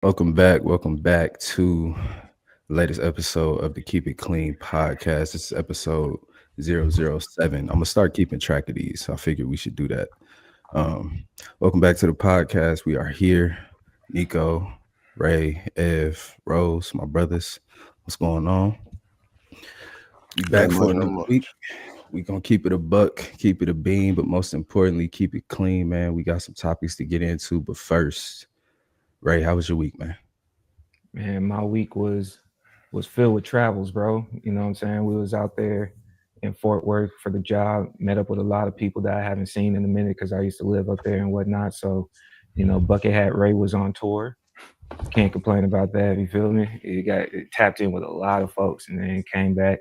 Welcome back. Welcome back to the latest episode of the Keep It Clean podcast. This is episode 007. I'm going to start keeping track of these. I figured we should do that. Um, Welcome back to the podcast. We are here. Nico, Ray, Ev, Rose, my brothers. What's going on? We Not back for much, not another week. much. We gonna keep it a buck, keep it a beam, but most importantly, keep it clean, man. We got some topics to get into, but first, Ray, how was your week, man? Man, my week was filled with travels, bro. You know what I'm saying? We was out there in Fort Worth for the job, met up with a lot of people that I haven't seen in a minute because I used to live up there and whatnot. So, Bucket Hat Ray was on tour. Can't complain about that. You feel me? It tapped in with a lot of folks and then came back,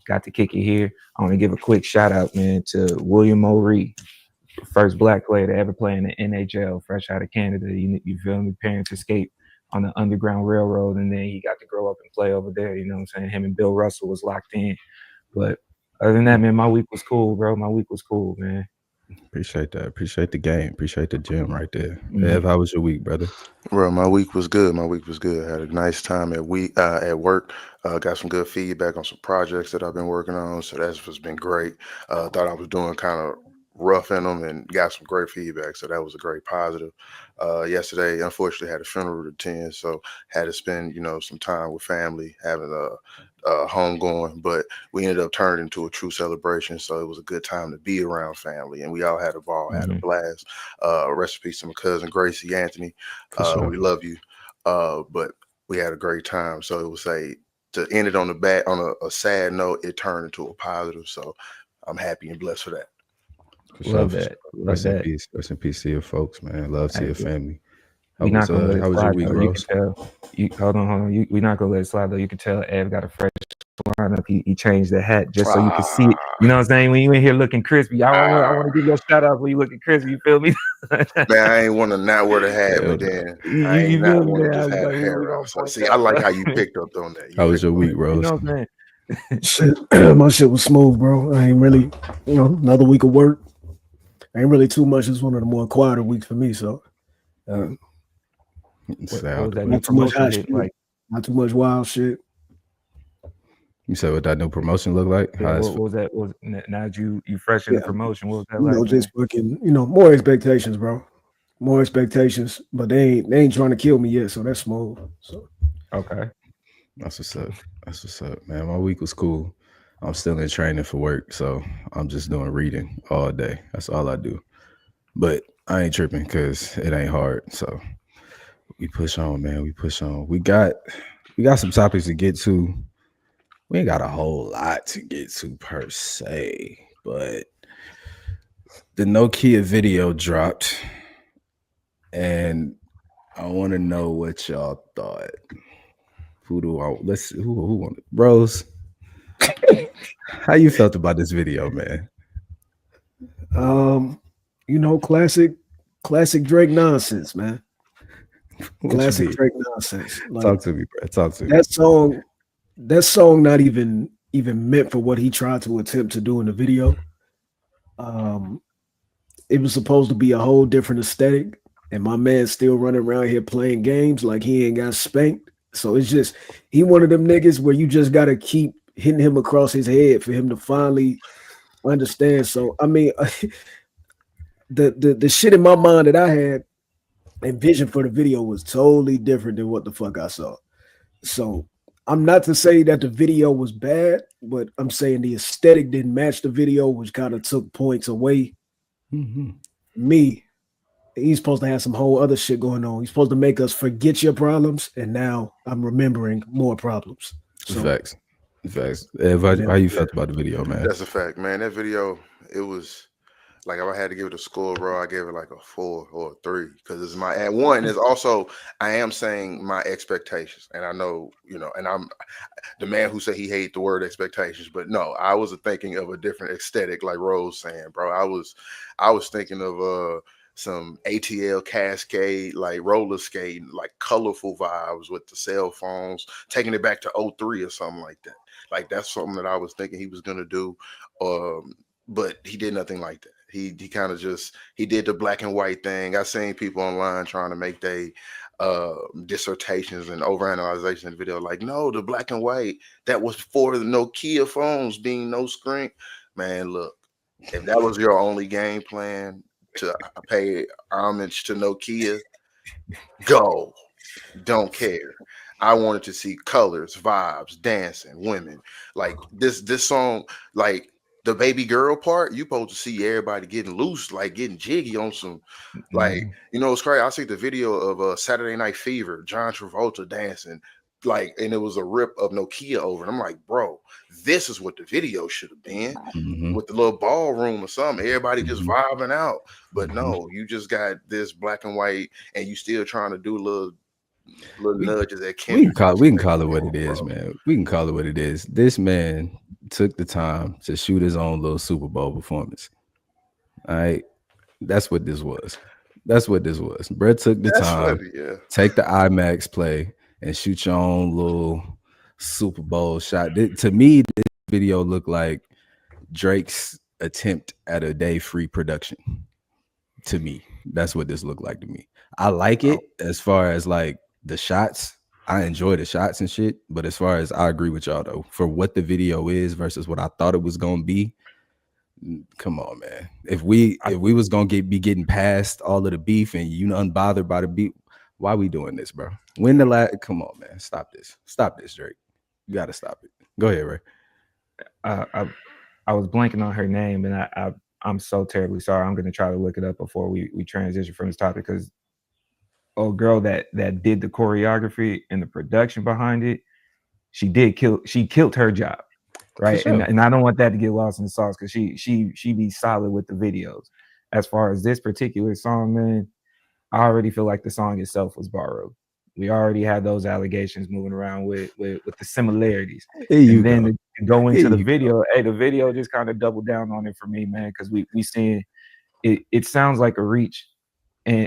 got to kick it here. I want to give a quick shout out, man, to William O'Ree, first black player to ever play in the NHL, fresh out of Canada. You feel me? Parents escaped on the Underground Railroad, and then he got to grow up and play over there. You know what I'm saying? Him and Bill Russell was locked in. But other than that, man, my week was cool, bro. My week was cool, man. Appreciate that. Appreciate the game. Appreciate the gym right there. Mhm. Ev, how was your week, brother? Bro, my week was good. My week was good. Had a nice time at work. Got some good feedback on some projects that I've been working on. So that's what's been great. Thought I was doing kind of rough in them and got some great feedback. So that was a great positive. Yesterday, unfortunately, had a funeral to attend, so had to spend some time with family, having a home going. But we ended up turning into a true celebration. So it was a good time to be around family, and we all had a ball, had a Mhm. blast. Rest in peace to my cousin Gracie Anthony. For sure. We love you. But we had a great time. So it was to end it on the back on a sad note, it turned into a positive. So I'm happy and blessed for that. For sure. Love For sure. that. Love Rest in that. peace. Rest in peace to your folks, man. Love to Hey, your family. we not gonna let it How was your slide week, though. You can Rose? tell. You hold on. We not gonna let it slide though. You can tell Ev got a fresh lineup. He changed the hat just so you can see it. Ah, You know what I'm saying? When you in here looking crispy, I ah. want to give you a shout out when you looking crispy. You feel me? Man, I ain't want to not wear the hat, Hell but no. then you, I you ain't you not feel me, want to man? I just was have like, the we hair gonna off. So point see, I that, like bro. how you picked up on that. You How was picked your up week, You Rose? know what I'm saying? Shit, my shit was smooth, bro. I ain't really, another week of work. Ain't really too much. It's one of the more quieter weeks for me. So, uh, Stay What out was the that way. new not too much promotion hot hit shit, like? not too much wild shit. You said what that new promotion look like? Yeah, How it's what was that? Now that you fresh in the Yeah, promotion? What was that like, man? just fucking, more expectations, bro. More expectations, but they ain't trying to kill me yet. So that's smooth. So Okay. That's what's up. That's what's up, man. My week was cool. I'm still in training for work, so I'm just doing reading all day. That's all I do. But I ain't tripping because it ain't hard. So we push on, man. We push on. We got some topics to get to. We ain't got a whole lot to get to per se, but the Nokia video dropped, and I want to know what y'all thought. Who do I let's see, who want it? Rose, how you felt about this video, man? um, classic Drake nonsense, man. What you Classic mean? Drake nonsense. Like Talk to me, bro. Talk to me. that song, that song not even meant for what he tried to attempt to do in the video. Um, it was supposed to be a whole different aesthetic, and my man's still running around here playing games like he ain't got spanked. So it's just he one of them niggas where you just gotta keep hitting him across his head for him to finally understand. So I mean, the shit in my mind that I had envisioned for the video was totally different than what the fuck I saw. So I'm not to say that the video was bad, but I'm saying the aesthetic didn't match the video, which kind of took points away. Mm-hmm. Me, he's supposed to have some whole other shit going on. He's supposed to make us forget your problems, and now I'm remembering more problems. So Facts. Facts. Ev, yeah, how you yeah, felt about the video, man? that's a fact, man. That video, it was like if I had to give it a score, bro, I gave it like a 4 or a 3 because it's my and one is also I am saying my expectations, and I know and I'm the man who said he hate the word expectations, but no, I was thinking of a different aesthetic, like Rose saying, bro. I was thinking of some ATL Cascade, like roller skating, like colorful vibes with the cell phones, taking it back to '03 or something like that. Like that's something that I was thinking he was gonna do. But he did nothing like that. He kind of just he did the black and white thing. I seen people online trying to make they dissertations and overanalyzation in the video. Like, no, the black and white, that was for the Nokia phones being no screen. Man, look, if that was your only game plan to pay homage to Nokia, go. Don't care. I wanted to see colors, vibes, dancing, women. Like this song, like the baby girl part, you supposed to see everybody getting loose, like getting jiggy on some, like, you know, it's crazy. I see the video of Saturday Night Fever, John Travolta dancing, like, and it was a rip of Nokia over. And I'm like, bro, this is what the video should have been. Mm-hmm. With the little ballroom or something, everybody just Mm-hmm. vibing out. But Mm-hmm. no, you just got this black and white, and you still trying to do little nudges at Kendrick. We can call it what it is, man. We can call it what it is. This man took the time to shoot his own little Super Bowl performance. All right, that's what this was. That's what this was. Brett took the time, Yeah. take the IMAX play, and shoot your own little Super Bowl shot. To me, this video looked like Drake's attempt at a day free production. To me, that's what this looked like to me. I like it as far as like the shots. I enjoy the shots and shit, but as far as I agree with y'all though, for what the video is versus what I thought it was gonna be, come on, man. If we was gonna be getting past all of the beef and you unbothered by the beef, why we doing this, bro? When the last? Come on, man. Stop this, Drake. You gotta stop it. Go ahead, Ray. I was blanking on her name, and I'm so terribly sorry. I'm gonna try to look it up before we transition from this topic, because girl that did the choreography and the production behind it, she killed her job, right? Sure. And I don't want that to get lost in the sauce, because she be solid with the videos. As far as this particular song, man, I already feel like the song itself was borrowed. We already had those allegations moving around with the similarities. And then to go into the video, the video just kind of doubled down on it for me, man, because we seeing it sounds like a reach,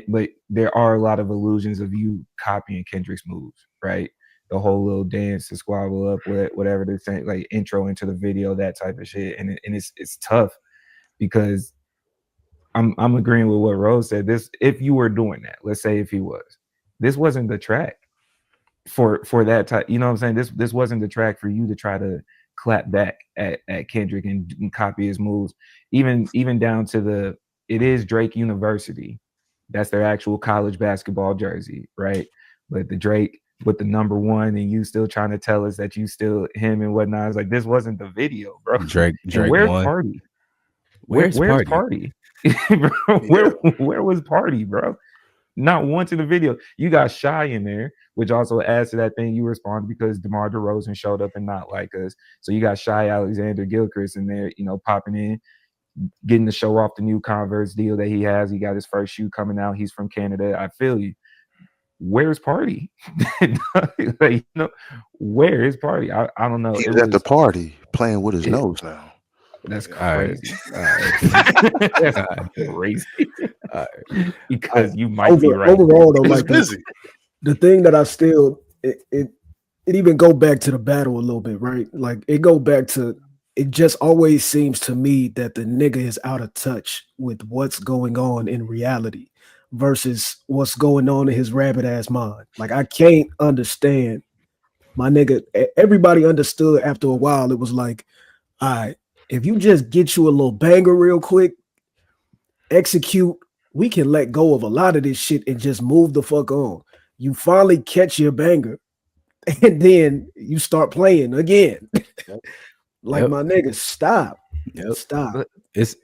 but there are a lot of illusions of you copying Kendrick's moves, right? The whole little dance, the squabble up, whatever they're saying, like intro into the video, that type of shit. And it's tough, because I'm agreeing with what Rose said. This, if you were doing that, let's say if he was, this wasn't the track for that type. You know what I'm saying? This wasn't the track for you to try to clap back at Kendrick and copy his moves. Even down to it is Drake University. That's their actual college basketball jersey, right? But the Drake with the number 1, and you still trying to tell us that you still him and whatnot. It's like, this wasn't the video, bro. Drake where's won. Party? Where's Party? Where was Party, bro? Not once in the video. You got Shy in there, which also adds to that thing you respond, because DeMar DeRozan showed up and Not Like Us. So you got Shy Alexander Gilchrist in there, popping in, getting to show off the new Converse deal that he has. He got his first shoe coming out. He's from Canada. I feel you. Where's Party? Like, where is Party? I don't know. He's at the party playing with his nose now. That's crazy. All right. That's crazy. Because you might be right. Overall, though, like busy. The thing that I still it even go back to the battle a little bit, right? Like it go back to, it just always seems to me that the nigga is out of touch with what's going on in reality versus what's going on in his rabbit ass mind. Like, I can't understand, my nigga. Everybody understood after a while. It was like, all right, if you just get you a little banger real quick, execute, we can let go of a lot of this shit and just move the fuck on. You finally catch your banger, and then you start playing again. Like, my nigga, stop. Stop.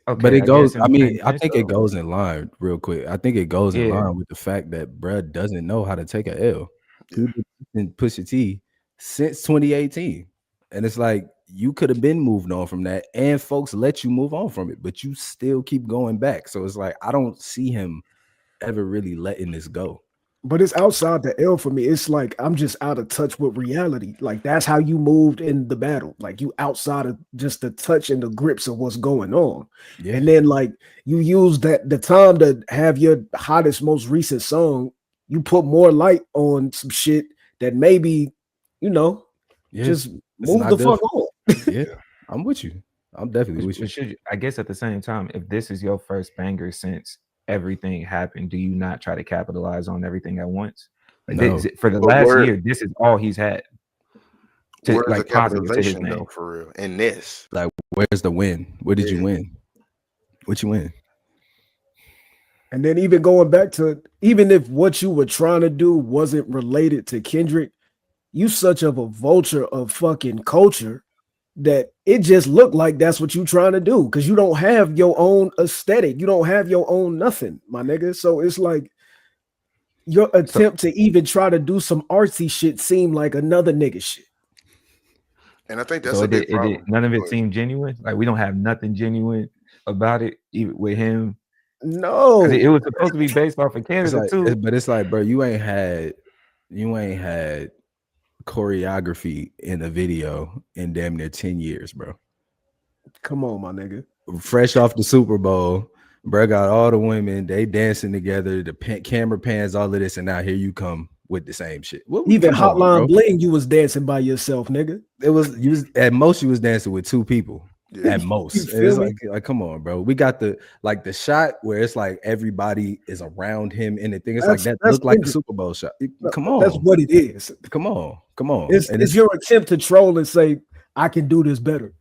But it goes. I mean, I think it goes in line real quick. I think it goes in line with the fact that bruh doesn't know how to take a L. He's been Pusha T since 2018, and it's like, you could have been moved on from that, and folks let you move on from it, but you still keep going back. So it's like, I don't see him ever really letting this go. But it's outside the L for me. It's like, I'm just out of touch with reality. Like, that's how you moved in the battle. Like, you outside of just the touch and the grips of what's going on. Yeah. And then, like, you use the time to have your hottest, most recent song. You put more light on some shit that maybe, just move the fuck on. Yeah, I'm with you. I'm definitely with you. I guess at the same time, if this is your first banger since everything happened, do you not try to capitalize on everything at once? No. For the But last year, this is all he's had. Where's the Like positive to his capitalization name. though, for real? In this, Like, where's the win? Where did you Yeah. win? What you win? And then even going back to, even if what you were trying to do wasn't related to Kendrick, you such of a vulture of fucking culture that it just looked like that's what you trying to do, because you don't have your own aesthetic. You don't have your own nothing, my nigga. So it's like your attempt to even try to do some artsy shit seemed like another nigga shit. and I think that's So a big problem. none of Go it ahead. seemed genuine. Like we don't have nothing genuine about it, even with him. No, Because it was supposed to be based off of It's Canada like, too. but it's like, bro, you ain't had choreography in a video in damn near 10 years, bro. come on, my nigga. Fresh off the Super Bowl, bro, got all the women, they dancing together, the camera pans, all of this, and now here you come with the same shit. Even come on, Hotline bro. Bling, you was dancing by yourself, nigga. You was at most you was dancing with two people. Yeah. At most. You It's feel me? like, come on, bro. We got the shot where it's like everybody is around him and the thing. It's like that That's looked like a Kendrick. Super Bowl shot. No, Come That's on. what it is. Come on. It's your attempt to troll and say, I can do this better.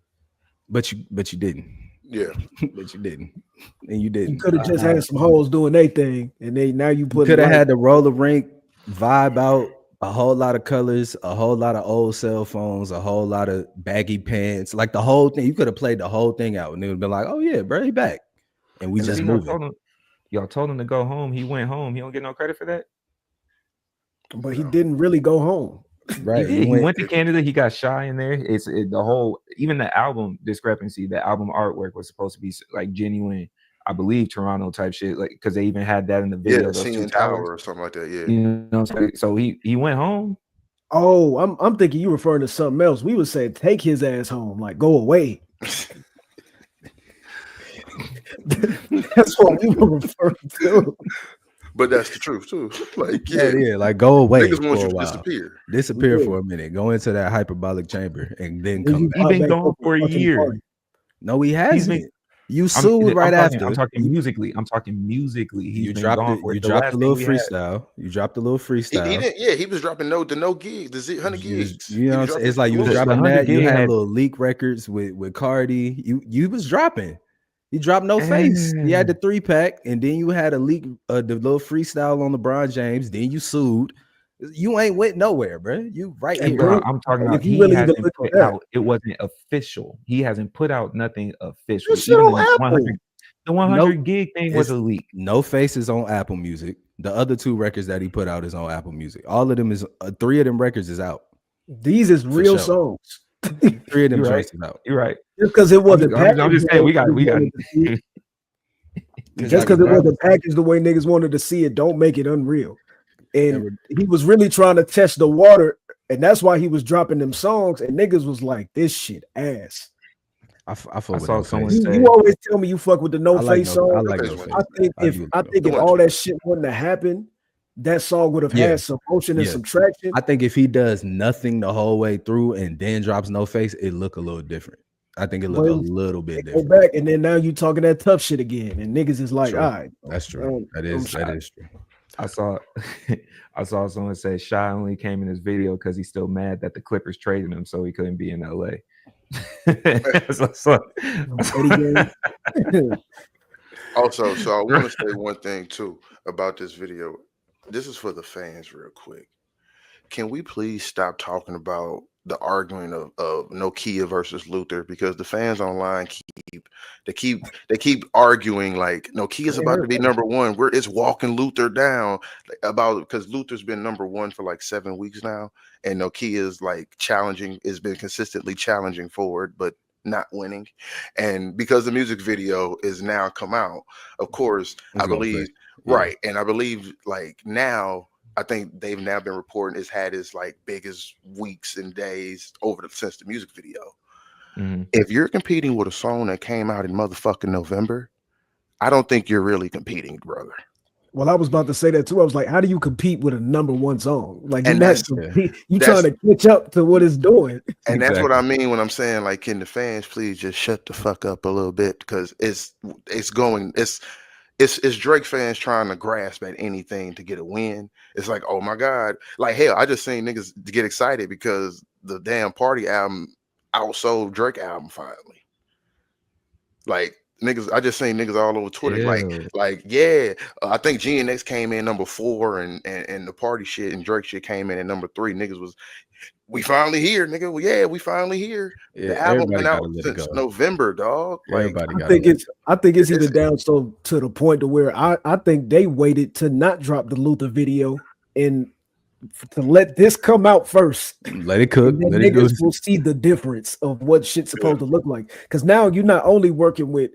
But you didn't. Yeah. But you didn't. And you didn't. You could have just had some hoes doing their thing, and now you put could have had the roller rink vibe out, a whole lot of colors, a whole lot of old cell phones, a whole lot of baggy pants, like the whole thing. You could have played the whole thing out, and it would have been like, "Oh yeah, bro, he back," and we just moved. Y'all told him to go home. He went home. He don't get no credit for that. But he didn't really go home. Right? He went to Canada. He got shy in there. The whole, even the album discrepancy. The album artwork was supposed to be like genuine. I believe Toronto type shit, like because they even had that in the video. Yeah, those two CN Tower or something like that. Yeah, you know. So he went home. Oh, I'm thinking you referring to something else. We would say take his ass home, like go away. That's what we were referring to. But that's the truth too. Like yeah, like go away. Niggas want you to disappear for a minute, go into that hyperbolic chamber, and then come back. He's been gone for a year. No, he hasn't. You sued right after. I'm talking musically. You dropped a little freestyle. You dropped a little freestyle. He didn't. He was dropping the no gig, the 100 gigs. You know what I'm saying? It's like you was dropping that. You had little leak records with Cardi. You was dropping. You dropped No Face. You had the 3-pack, and then you had a leak, the little freestyle on LeBron James. Then you sued. You ain't went nowhere, bro. You right here. Bro, I'm talking about he really hasn't put out. It wasn't official. He hasn't put out nothing official. Even the 100 gig thing was a leak. No Face is on Apple Music. The other 2 records that he put out is on Apple Music. All of them is 3 of them records is out. These is real songs. 3 of them joints is out. You're right. Just because it wasn't packaged. I'm just saying we got. Just because it wasn't packaged the way niggas wanted to see it, don't make it unreal. And he was really trying to test the water, and that's why he was dropping them songs. And niggas was like, "This shit ass." I saw someone say, you always tell me you fuck with the No Face song. I like No Face. I think if all that shit wouldn't have happened, that song would have had some motion and some traction. I think if he does nothing the whole way through and then drops No Face, it look a little different. I think it look a little bit different. Go back, and then now you talking that tough shit again, and niggas is like, all right, that's true. That is true. I saw someone say Shy only came in this video because he's still mad that the Clippers traded him, so he couldn't be in LA. Also, so I want to say one thing too about this video. This is for the fans, real quick. Can we please stop talking about the arguing of Nokia versus Luther, because the fans online keep arguing like Nokia's about to be number one. It's walking Luther down because Luther's been number one for like 7 weeks now, and Nokia's like has been consistently challenging forward, but not winning. And because the music video is now come out, of course, I believe and I believe like now. I think they've now been reporting it's had its like biggest weeks and days since the music video. Mm-hmm. If you're competing with a song that came out in motherfucking November, I don't think you're really competing, brother. Well, I was about to say that too. I was like, how do you compete with a number one song? Like you're trying to catch up to what it's doing. And that's what I mean when I'm saying, like, can the fans please just shut the fuck up a little bit? Because it's Drake fans trying to grasp at anything to get a win. It's like, oh my God. Like hell, I just seen niggas get excited because the damn Party album outsold Drake album finally. Like niggas, I just seen niggas all over Twitter. Ew. Yeah. I think GNX came in number 4 and the Party shit and Drake shit came in at number 3. Niggas was we finally here, nigga. Well, yeah, we finally here. Yeah, The album everybody been out gotta let it since go. November, dog. Like Everybody I gotta think let it it's I think it's even It's- down so to the point to where I think they waited to not drop the Luther video and to let this come out first. go. Let it cook. And then Let it do niggas its will see the difference of what shit's supposed to look like. Because now you're not only working with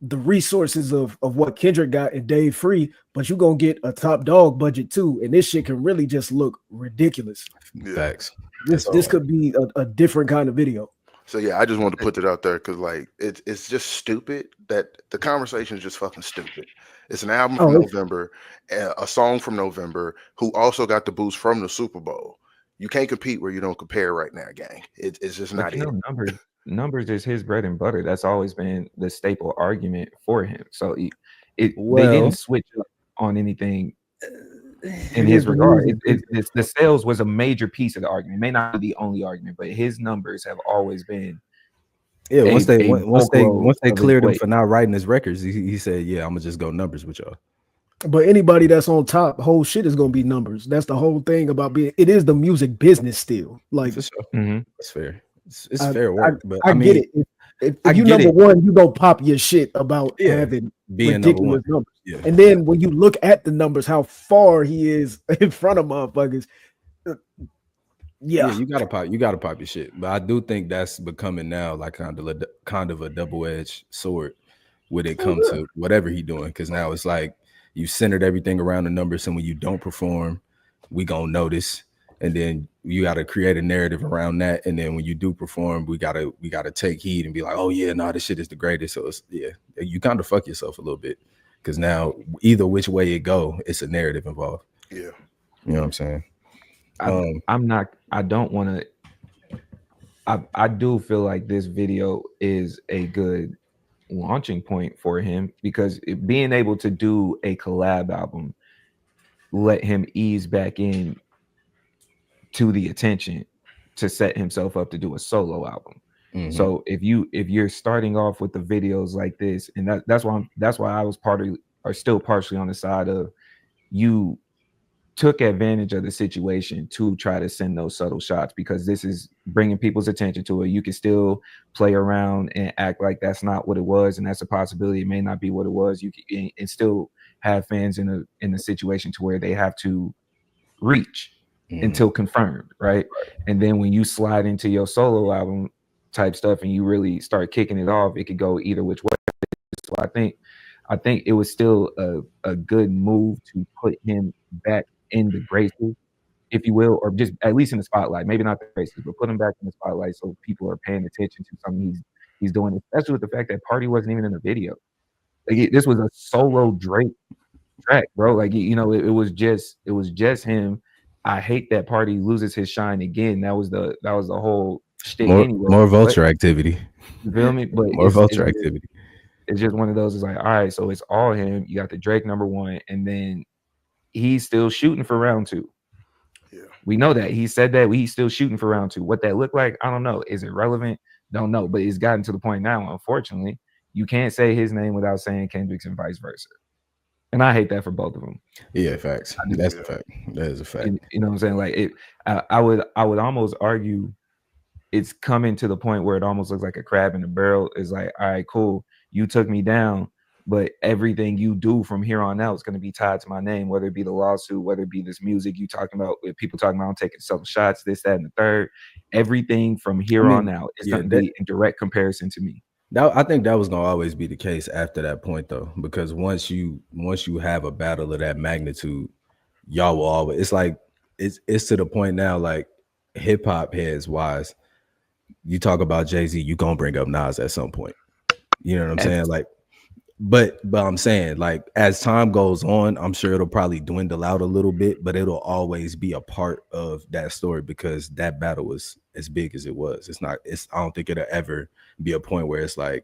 the resources of what Kendrick got and Dave Free, but you're gonna get a top dog budget too. And this shit can really just look ridiculous. Yeah. facts. This could be a different kind of video. So yeah, I just wanted to put that out there because like it's just stupid that the conversation is just fucking stupid. It's an album from November, a song from November, who also got the boost from the Super Bowl. You can't compete where you don't compare right now, gang. It's just But not you it. know, numbers is his bread and butter. That's always been the staple argument for him. So they Well, didn't switch up on anything in It his is the regard. music The sales was a major piece of the argument. It may not be the only argument, but his numbers have always been yeah. Once a they of his cleared him weight. for not writing his records, he said, "Yeah, I'm gonna just go numbers with y'all." But anybody that's on top, whole shit is gonna be numbers. That's the whole thing about being. It is the music business still. Like For sure, Mhm. that's fair. It's I, fair work, but I I get mean, it. If I you get number it one, you gonna pop your shit about Yeah, having being number one. ridiculous numbers. Yeah, And then when you look at the numbers, how far he is in front of motherfuckers. yeah, Yeah. you gotta pop your shit. But I do think that's becoming now like kind of a double-edged sword when it comes to whatever he doing. Because now it's like you centered everything around the numbers, and when you don't perform, we gonna notice. And then you got to create a narrative around that. And then when you do perform, we gotta take heed and be like, oh yeah, no, this shit is the greatest. So it's, yeah, you kind of fuck yourself a little bit because now either which way it go, it's a narrative involved. Yeah. You know what I'm saying? I don't want to. I do feel like this video is a good launching point for him because being able to do a collab album let him ease back in to the attention to set himself up to do a solo album. Mhm. So if you're starting off with the videos like this, and that's why I was still partially on the side of you took advantage of the situation to try to send those subtle shots because this is bringing people's attention to it. You can still play around and act like that's not what it was, and that's a possibility. It may not be what it was. You can and still have fans in a situation to where they have to reach until confirmed, right? And then when you slide into your solo album type stuff and you really start kicking it off, it could go either which way. So I think it was still a good move to put him back in the graces, if you will, or just at least in the spotlight. Maybe not the graces, but put him back in the spotlight so people are paying attention to something he's doing, especially with the fact that Party wasn't even in the video. Like this was a solo Drake track, bro. Like it was just him. I hate that Party loses his shine again. That was the whole shtick anyway. More vulture activity. You feel me? But More vulture activity. It's just one of those. It's like, all right, so it's all him. You got the Drake number one, and then he's still shooting for round 2. Yeah. We know that. He said that he's still shooting for round 2. What that looked like, I don't know. Is it relevant? Don't know. But it's gotten to the point now, unfortunately, you can't say his name without saying Kendrick's and vice versa. And I hate that for both of them. Yeah, facts. That's a fact. That is a fact. You know what I'm saying? Like I would almost argue it's coming to the point where it almost looks like a crab in a barrel. It's like, all right, cool. You took me down, but everything you do from here on out is going to be tied to my name, whether it be the lawsuit, whether it be this music you talking about, with people talking about I'm taking some shots, this, that, and the third. Everything from here on out is going to be in direct comparison to me. I think that was gonna always be the case after that point, though, because once you have a battle of that magnitude, y'all will always. It's like it's to the point now, like hip hop heads wise. You talk about Jay-Z, you gonna bring up Nas at some point. You know what I'm saying? Like, but I'm saying, like, as time goes on, I'm sure it'll probably dwindle out a little bit, but it'll always be a part of that story because that battle was as big as it was. I don't think it'll ever be a point where it's like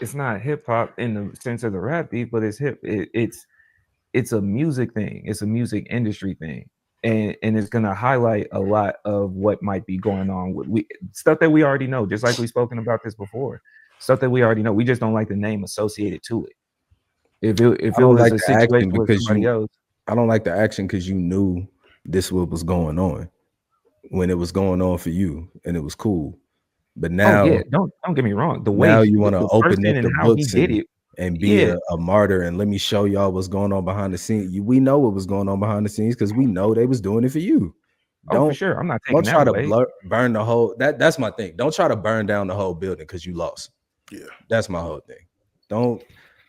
it's not hip hop in the sense of the rap beat, but it's it's a music thing. It's a music industry thing. And it's gonna highlight a lot of what might be going on with stuff that we already know, just like we've spoken about this before. Stuff that we already know. We just don't like the name associated to it. If I it don't was like a the action situation with because somebody you. else, I don't like the action because you knew this what was going on when it was going on for you, and it was cool. But oh yeah, now, don't get me wrong. The way now you want to the open person up and the how he books did it, and be yeah. a martyr and let me show y'all what's going on behind the scenes. We know what was going on behind the scenes because we know they was doing it for you. Oh, for Don't sure. I'm not don't taking that try to away. burn the whole that's my thing. Don't try to burn down the whole building because you lost. Yeah. That's my whole thing. Don't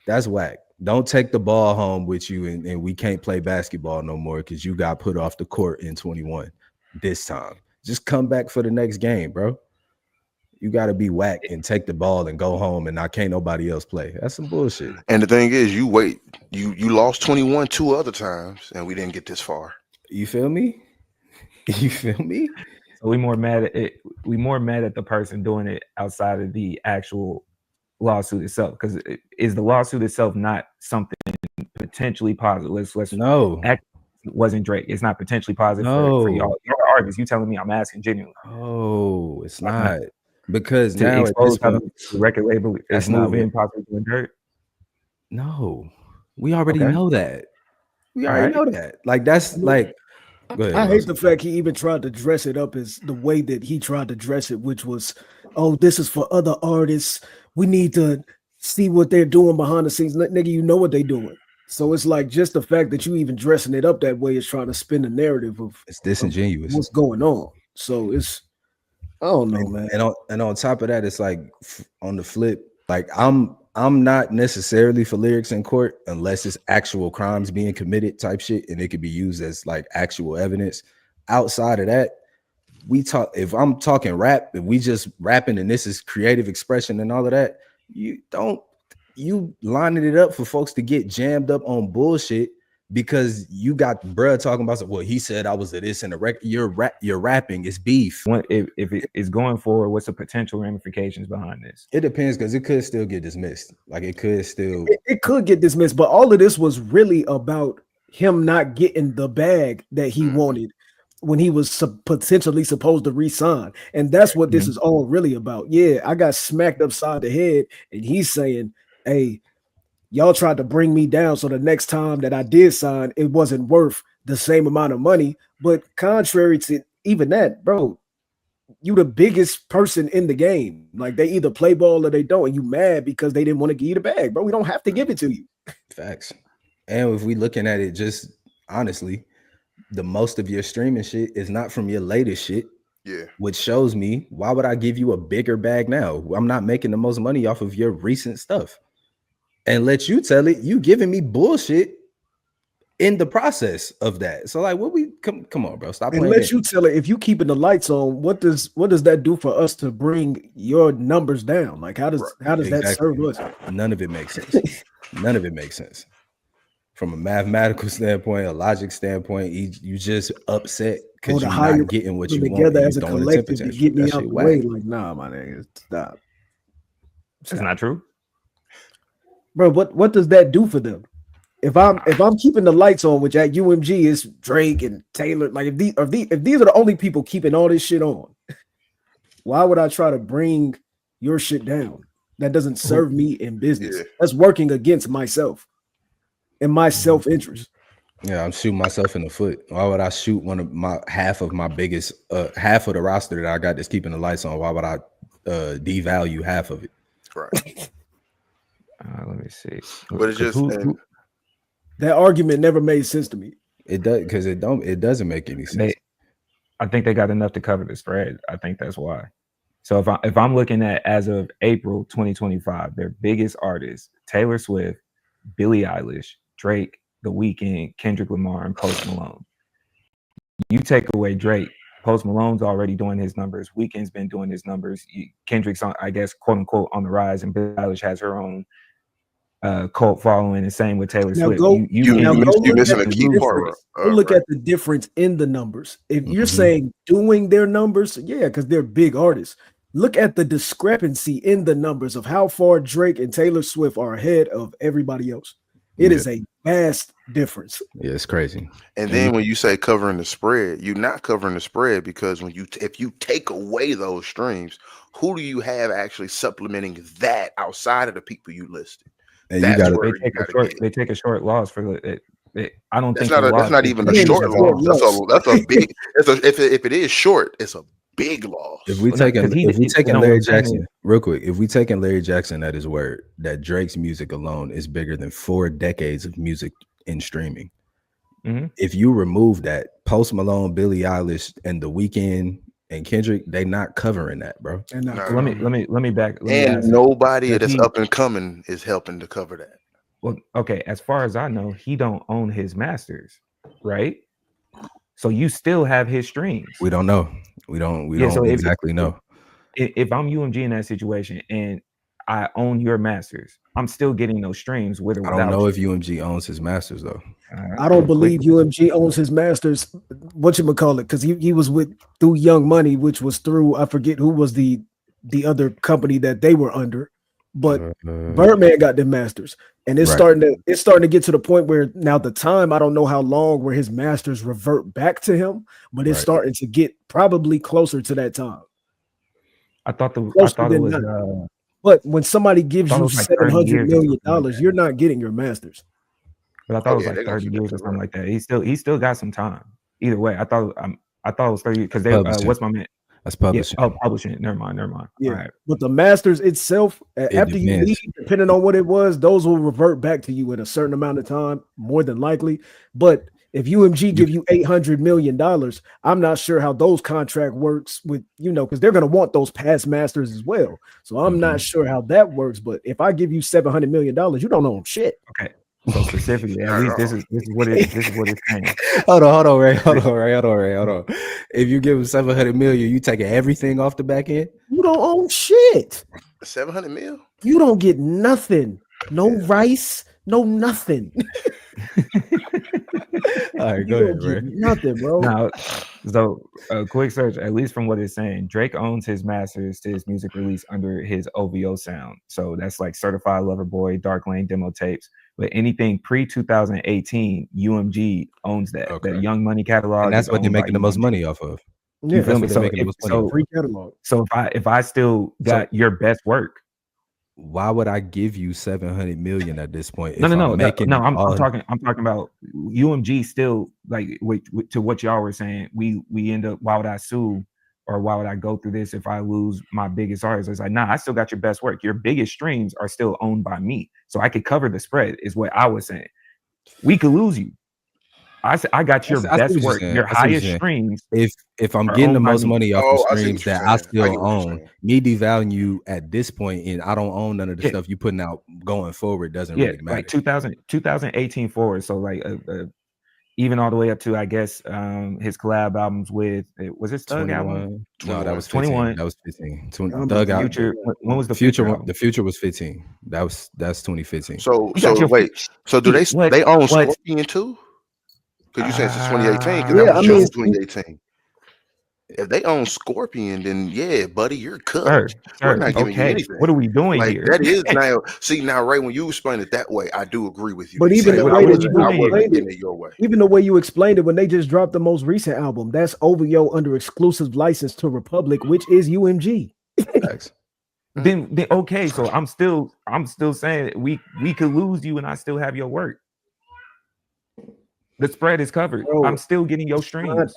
that's whack. Don't take the ball home with you and we can't play basketball no more because you got put off the court in 21 this time. Just come back for the next game, bro. You got to be whack and take the ball and go home and I can't nobody else play. That's some bullshit. And the thing is, you lost 21 two other times, and we didn't get this far. You feel me? You feel me? So we more mad at it. We more mad at the person doing it outside of the actual lawsuit itself. Because is the lawsuit itself not something potentially positive? Let's No. act. It wasn't Drake. It's not potentially positive for No. y'all. You're the artist. You telling me? I'm asking genuinely. Oh, it's Why not. Because to now at this expose how point, the record label that's is not moving, what. possibly doing dirt. No, we already Okay. know that. We All already right. know that. Like that's like. Go ahead, I hate Los. the fact he even tried to dress it up as the way that he tried to dress it, which was, oh, this is for other artists. We need to see what they're doing behind the scenes. Nigga, you know what they're doing. So it's like just the fact that you even dressing it up that way is trying to spin the narrative It's of disingenuous. what's going on. So it's, I don't know, man. And on top of that, it's like on the flip, like I'm not necessarily for lyrics in court unless it's actual crimes being committed type shit, and it could be used as like actual evidence. Outside of that, we talk. If I'm talking rap, if we just rapping and this is creative expression and all of that, you lining it up for folks to get jammed up on bullshit because you got bruh talking about, well, he said I was at this in the record. You're rapping, it's beef. If it is going forward, what's the potential ramifications behind this? It depends because it could still get dismissed. Like it could still. It could get dismissed, but all of this was really about him not getting the bag that he wanted when he was potentially supposed to resign. And that's what this is all really about. Yeah, I got smacked upside the head, and he's saying, hey, y'all tried to bring me down. So the next time that I did sign, it wasn't worth the same amount of money. But contrary to even that, bro, you the biggest person in the game. Like they either play ball or they don't. And you mad because they didn't want to give you the bag, bro. We don't have to give it to you. Facts. And if we looking at it just honestly, the most of your streaming shit is not from your latest shit. Yeah. Which shows me, why would I give you a bigger bag now? I'm not making the most money off of your recent stuff. And let you tell it, you giving me bullshit in the process of that. So like, what we come on, bro, stop and playing. let games. you tell it, if you keeping the lights on, what does that do for us to bring your numbers down? Like how does that serve us? None of it makes sense. None of it makes sense. From a mathematical standpoint, a logic standpoint, you just upset because you're not getting what you want. Together as a collective to get me out the way. Like, nah, my nigga, stop. That's not true, bro. What does that do for them? If I'm keeping the lights on, which at UMG is Drake and Taylor, like if these are the only people keeping all this shit on, why would I try to bring your shit down? That doesn't serve me in business. That's working against myself and my self-interest. Yeah, I'm shooting myself in the foot. Why would I shoot half of my biggest half of the roster that I got that's keeping the lights on? Why would I devalue half of it? Right. Let me see. But it's just that argument never made sense to me. It does because it doesn't make any sense. I think they got enough to cover the spread. I think that's why. So if I'm looking at as of April 2025, their biggest artists: Taylor Swift, Billie Eilish, Drake, The Weeknd, Kendrick Lamar, and Post Malone. You take away Drake, Post Malone's already doing his numbers. Weeknd's been doing his numbers. Kendrick's on, I guess, quote unquote, on the rise, and Billie Eilish has her own cult following, and same with Taylor Swift. You're missing a key part. Go look at the difference in the numbers. If you're saying doing their numbers, yeah, because they're big artists. look at the discrepancy in the numbers of how far Drake and Taylor Swift are ahead of everybody else. It is a vast difference. Yeah, it's crazy. And then when you say covering the spread, you're not covering the spread because if you take away those streams, who do you have actually supplementing that outside of the people you listed? And you got they take a short loss for the. I don't think that's not even a short loss. That's a big. If it is short, it's a big loss. If we taking Larry Jackson real quick, if we taking Larry Jackson at his word that Drake's music alone is bigger than 4 decades of music in streaming. Mm-hmm. If you remove that, Post Malone, Billie Eilish, and The Weeknd and Kendrick, they not covering that, bro. Let me back. Nobody that's up and coming is helping to cover that. Well, okay, as far as I know, he don't own his masters, right? So you still have his streams. We don't know. We don't exactly know. If I'm UMG in that situation and I own your masters, I'm still getting those streams with or without. I don't know if UMG owns his masters though. I don't believe UMG owns his masters. Whatchamacallit, because he was through Young Money, which was through, I forget who was the other company that they were under. But Birdman got them masters, and it's starting to get to the point where now the time, I don't know how long where his masters revert back to him, but it's starting to get probably closer to that time. I thought it was. But when somebody gives you $700 million, you're not getting your masters. But I thought it was like 30 years or something like that. He still got some time. Either way, I thought it was 30 because they what's my man? That's publishing. Yeah. Oh, publishing. Never mind. Yeah. All right. But the masters itself, after you leave, depending on what it was, those will revert back to you in a certain amount of time, more than likely. But if UMG give you $800 million, I'm not sure how those contract works with, because they're going to want those past masters as well. So I'm not sure how that works. But if I give you $700 million, you don't own shit. Okay. So specifically, at least this is what it's saying. Hold on, Ray. Hold on. If you give him $700 million, you taking everything off the back end? You don't own shit. 700 mil? You don't get nothing. No rice, no nothing. All right, go ahead, Ray. Nothing, bro. Now, so a quick search, at least from what it's saying, Drake owns his masters to his music release under his OVO sound. So that's like Certified Lover Boy, Dark Lane demo tapes. But anything pre-2018, UMG owns that. Okay. That Young Money catalog. And that's what they're making the most money off of. Yeah, free catalog. So if I still got your best work, why would I give you $700 million at this point? No. I'm talking about UMG still, like to what y'all were saying. We end up, why would I sue or why would I go through this if I lose my biggest artist? It's like, nah, I still got your best work. Your biggest streams are still owned by me, so I could cover the spread. Is what I was saying. We could lose you. I got your best work. Your highest streams. If I'm getting the most money off the streams that I still own, me devaluing you at this point, and I don't own none of the stuff you putting out going forward doesn't really matter. Like 2018 forward. So like even all the way up to, I guess, his collab albums with, was it Thug album? No, that was 21. That was 15. Thug album. When was the Future? The Future was 15. That's 2015. So wait. So do they own Scorpion too? Because you said since 2018. Because that was 2018. If they own Scorpion, then yeah, buddy, you're cut. We're not giving you anything. What are we doing here? That is now. See now, Ray, when you explain it that way, I do agree with you. But even the way that you explained it, your way. Even the way you explained it, when they just dropped the most recent album, that's OVO under exclusive license to Republic, which is UMG. Then okay, so I'm still saying we could lose you, and I still have your work. The spread is covered. Bro, I'm still getting your streams.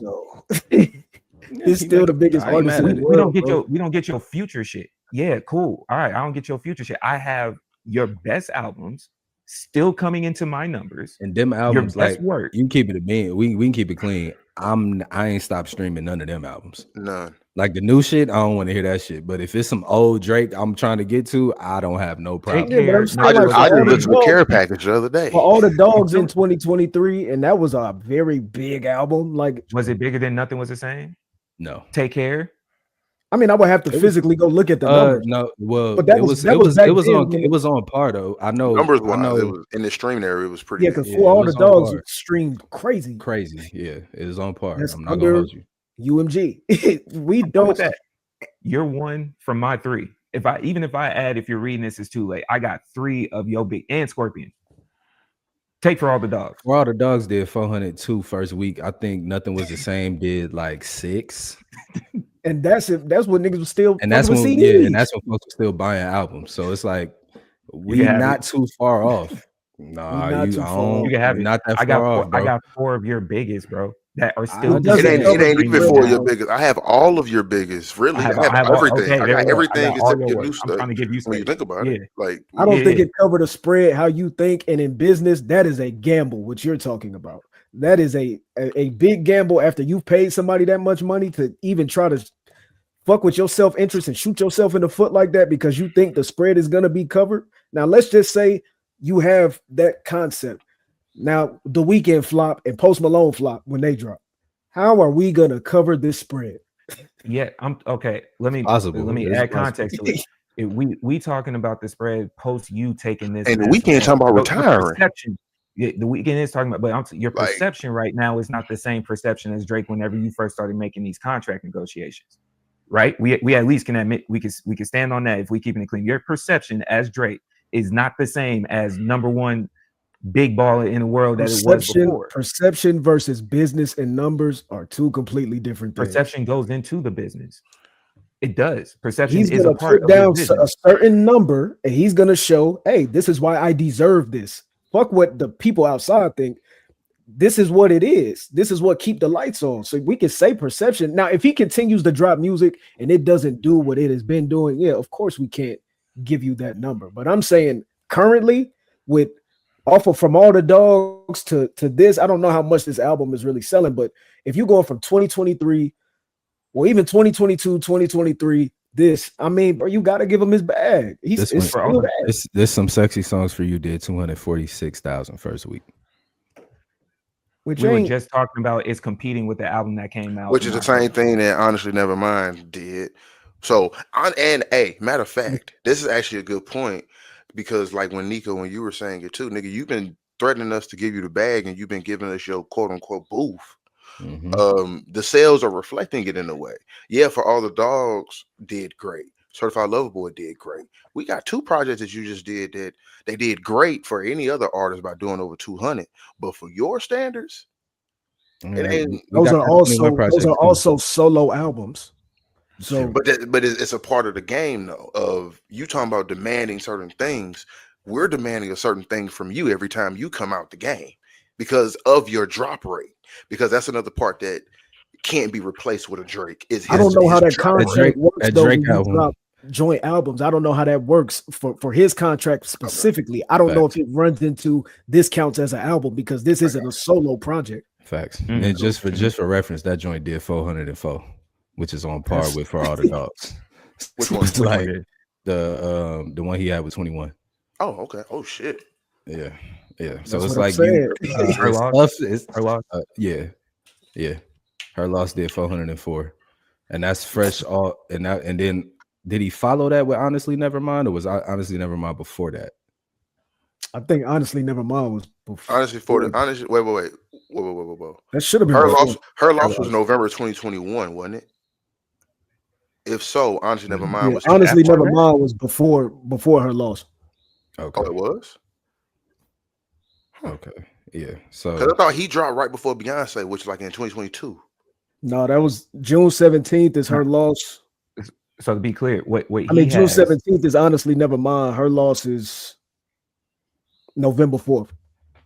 It's still the biggest artist. We don't get your future shit. Yeah, cool. All right, I don't get your future shit. I have your best albums still coming into my numbers. And them albums, your best work. You can keep it a bean. We can keep it clean. I ain't stopped streaming none of them albums. None. Like the new shit, I don't want to hear that shit. But if it's some old Drake I'm trying to get to, I don't have no problem. I just listened to the Care Package the other day. For All the Dogs in 2023, and that was a very big album. Like, was it bigger than Nothing Was the Same? No. Take Care. I mean, I would have to physically go look at the numbers. No, well, but it was on par though. I know numbers wise, it was in the streaming area. It was pretty. Yeah, because For All the Dogs streamed crazy. Yeah, it was on par. That's I'm not gonna hold you. UMG. We don't. You're one from my three. If you're reading this, it's too late. I got 3 of your big and Scorpion. Take For All the Dogs. For All the Dogs did 402 first week. I think Nothing Was the Same did like 6. And that's what niggas was still And that's fucking when with CDs. and that's when folks were still buying albums. So it's like we can have not it. too far off. Nah, We not you too I far don't, off. You can have you're it. not that I far got off, bro. 4 of your biggest, bro, that are I still don't the doesn't same. It cover ain't the even spread for your now. biggest. I have all of your biggest. Really, I have all, everything. okay, I there got we go. everything I got all except your your work. new I'm stuff. trying to give you When you space. think about Yeah. it, like I don't think Yeah. it covered the spread how you think, and in business, that is a gamble. What you're talking about, that is a big gamble after you've paid somebody that much money to even try to fuck with your self-interest and shoot yourself in the foot like that because you think the spread is going to be covered. Now, let's just say you have that concept. Now, The Weeknd flop and Post Malone flop when they drop. How are we going to cover this spread? Yeah, I'm okay. Let me Possible. It's add possible. context to it. We talking about the spread post you taking this, and the as weekend talking about your retiring. perception. Yeah, the Weeknd is talking about, but your Like perception right now is not the same perception as Drake whenever you first started making these contract negotiations, right? We at least can admit we can stand on that if we keeping it clean. Your perception as Drake is not the same as number one big baller in the world that it was before. Perception versus business and numbers are two completely different things. Perception goes into the business. It does. Perception He's is going a to part put of down his a business. certain number, and he's going to show, hey, this is why I deserve this. Fuck what the people outside think. This is what it is. This is what keep the lights on. So we can say perception. Now, if he continues to drop music and it doesn't do what it has been doing, yeah, of course we can't give you that number. But I'm saying currently with from All the Dogs to this, I don't know how much this album is really selling, but if you're going from 2023 or even 2022, 2023, this, I mean, bro, you got to give him his bag. There's some Sexy Songs for You did 246,000 first week. Which we were just talking about is competing with the album that came out, which is the same thing that Honestly Nevermind did. So matter of fact, this is actually a good point because like when you were saying it too, nigga, you've been threatening us to give you the bag and you've been giving us your quote unquote booth. Mm-hmm. The sales are reflecting it in a way. Yeah, For All the Dogs did great. Certified Lover Boy did great. We got 2 projects that you just did that they did great for any other artist by doing over 200, but for your standards, those are also solo albums. So, but it's a part of the game though. Of you talking about demanding certain things, we're demanding a certain thing from you every time you come out the game because of your drop rate. Because that's another part that can't be replaced with a Drake. I don't know how that contract works though. When you drop joint albums, I don't know how that works for his contract specifically. I don't know if it runs into this counts as an album because this isn't a solo project. Facts. Mm-hmm. And just for reference, that joint did 404, which is on par with For All the Dogs. Which one? Like the one he had with 21. Oh, okay. Oh shit. Yeah. So that's it's like Her loss. Yeah. Her loss did 404, and that's fresh. And then did he follow that with Honestly Nevermind, or was Honestly Nevermind before that? I think Honestly Nevermind was before. Wait. That should have been her loss was November 2021, wasn't it? If so, Honestly Nevermind was Honestly Nevermind was before her loss. Okay. Oh, it was. Okay. Yeah. So because I thought he dropped right before Beyonce, which is like in 2022. No, that was June 17th is her loss. So to be clear, June 17th is Honestly Nevermind. Her loss is November 4th.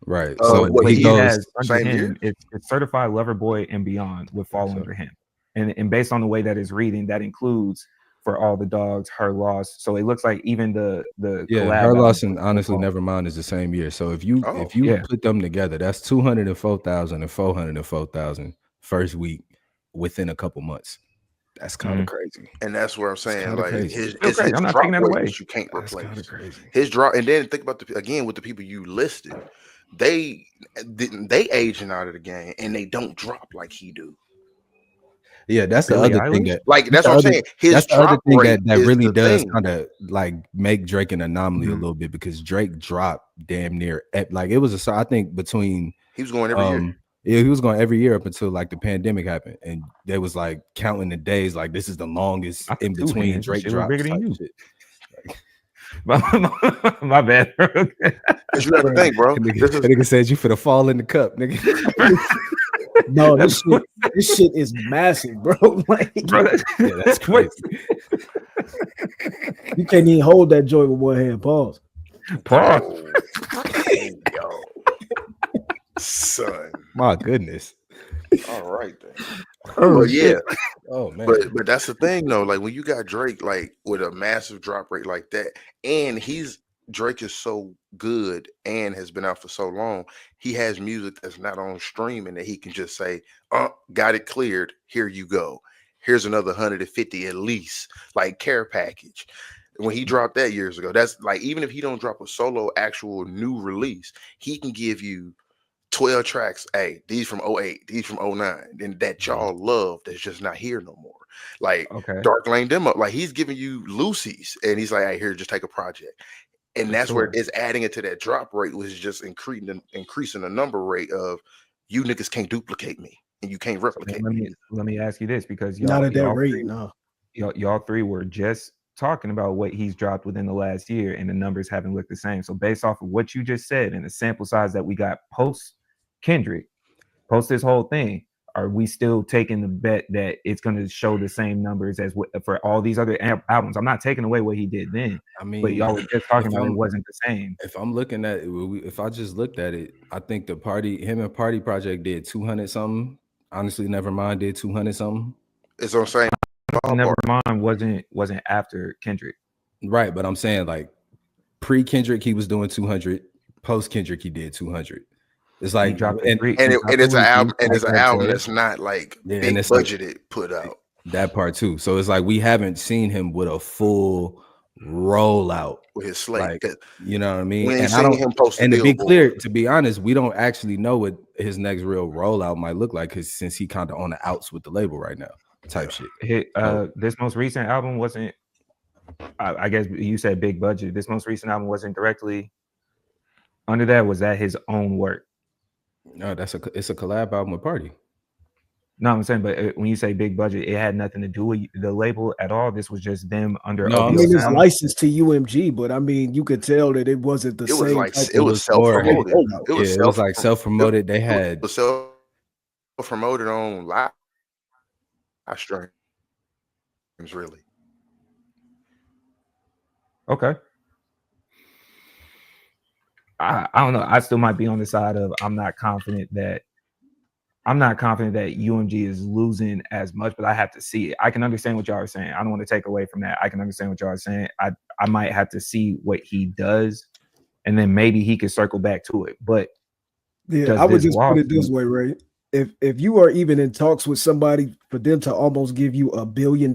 Right. So what he has under him, it's Certified Lover Boy and Beyond would fall under him. And based on the way that is reading, that includes For All the Dogs, Her Loss. So it looks like even the collab Her Loss and Honestly Nevermind is the same year. So if you put them together, that's 204,000 and 404,000 first week within a couple months. That's kind of crazy. And that's where I'm saying, like, his I'm not taking that away. You can't replace his drop. And then think about with the people you listed, they aging out of the game and they don't drop like he do. Yeah, that's the other thing that that's what I'm saying. His drop rate that really does kind of like make Drake an anomaly a little bit because Drake dropped damn near like it was I think between he was going every year. Yeah, he was going every year up until like the pandemic happened, and they was like counting the days. Like this is the longest Not the in two between hands. This Drake shit was bigger drops than type you. shit. Like, My bad. Because you got to Right. think, bro. that This nigga, is that nigga said you finna fall in the cup, nigga. No, this shit is massive, bro. Like Bro, Yeah, that's what? crazy. you can't even hold that joint with one hand. Pause. Pause. hey, yo, son. My goodness. All right then. Oh But yeah, shit. Oh man. but that's the thing though. Like when you got Drake like with a massive drop rate like that, and Drake is so good and has been out for so long, he has music that's not on streaming that he can just say, got it cleared. Here you go. Here's another 150 at least, like care package. When he dropped that years ago, that's like even if he don't drop a solo actual new release, he can give you 12 tracks. Hey, these from '08, these from '09, and that y'all love that's just not here no more. Like Okay. Dark Lane Demo, like he's giving you Lucy's and he's like, hey, here, just take a project. And For that's where sure. it's adding it to that drop rate, was just increasing the number rate of you niggas can't duplicate me and you can't So then replicate me. let me ask you this, because Not at that y'all rate, three, no. y'all three were just talking about what he's dropped within the last year, and the numbers haven't looked the same. So based off of what you just said and the sample size that we got post Kendrick, post this whole thing, are we still taking the bet that it's going to show the same numbers as for all these other albums? I'm not taking away what he did then, I but mean, y'all were just talking if about it I'm wasn't the same. if I'm looking at it, if I just looked at it, I think him and Party Project did 200 something. Honestly, Nevermind did 200 something. It's on the same ballpark. Nevermind wasn't after Kendrick. Right, but I'm saying like pre Kendrick he was doing 200. Post Kendrick he did 200. It's He like dropped and three. And, He it, dropped and the it's an release, album, and like it's an Red album said. that's not like yeah, and big it's like budgeted put out. that part too. So it's like we haven't seen him with a full rollout. With his slate. Like, 'Cause you know what I mean? we ain't And I seen don't him post the and to be billboard. clear, to be honest, we don't actually know what his next real rollout might look like, because since he kind of on the outs with the label right now, type shit. This most recent album wasn't. I guess you said big budget. This most recent album wasn't directly under that. Was that his own work? No, it's a collab album with Party. No, I'm saying, but when you say big budget, it had nothing to do with the label at all. This was just them under No, I OVO mean, it's Sound. licensed to UMG, but I mean, you could tell that it wasn't the It was same like type it was self-promoted. rollout. It was Yeah, it was like self-promoted. They it had was self-promoted on live streams, really. Okay. I don't know. I still might be on the side of I'm not confident that UMG is losing as much, but I have to see it. I can understand what y'all are saying. I don't want to take away from that. I can understand what y'all are saying. I might have to see what he does, and then maybe he could circle back to it. But Yeah, I would just put it this way, right? If you are even in talks with somebody for them to almost give you $1 billion,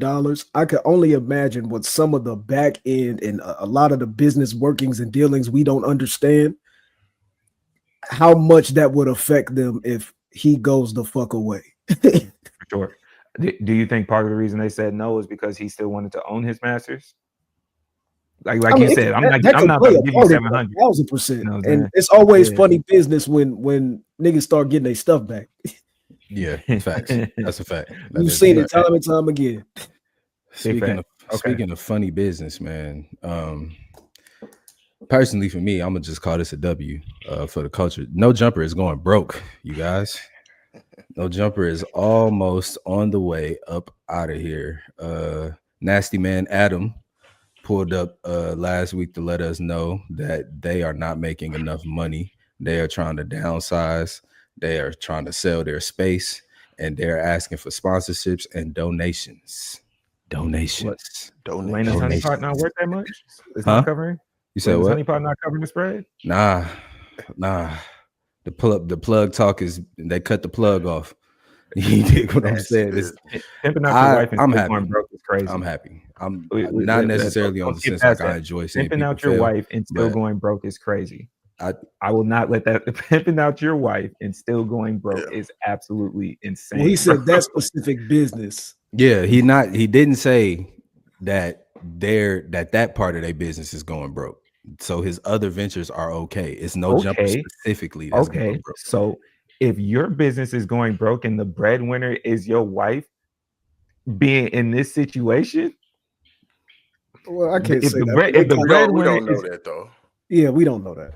I could only imagine what some of the back end and a lot of the business workings and dealings we don't understand, how much that would affect them if he goes the fuck away. For sure. Do you think part of the reason they said no is because he still wanted to own his masters? Like I mean, you said, I'm not play about to a give you part in 700. 1,000%. You know what I'm And saying? it's always Yeah. funny business when niggas start getting their stuff back. yeah, facts. That's a fact. That You've is a seen it fact. time and time again. Speaking of funny business, man. Personally, for me, I'm gonna just call this a W for the culture. No Jumper is going broke, you guys. No Jumper is almost on the way up out of here. Nasty Man Adam pulled up last week to let us know that they are not making enough money. They are trying to downsize. They are trying to sell their space, and they're asking for sponsorships and donations. Donations. Lena's honeypot not worth that much? It's Huh? not covering? You said Lena's what? honeypot not covering the spread? Nah. The plug talk is they cut the plug off. You dig what I'm saying? Pimping out your wife and I'm still happy. going broke is crazy. I'm happy. I'm not necessarily on the sense like I enjoy seeing pimping people out your fail, wife and still but going broke is crazy. I will not let that. Pimping out your wife and still going broke is absolutely insane. Well, he said that specific business. Yeah, he didn't say that that part of their business is going broke. So his other ventures are okay. It's no Jumper specifically that's going broke. So if your business is going broke and the breadwinner is your wife, being in this situation, Well, I can't if say the that. bread if the We breadwinner don't know is, that though. Yeah, we don't know that.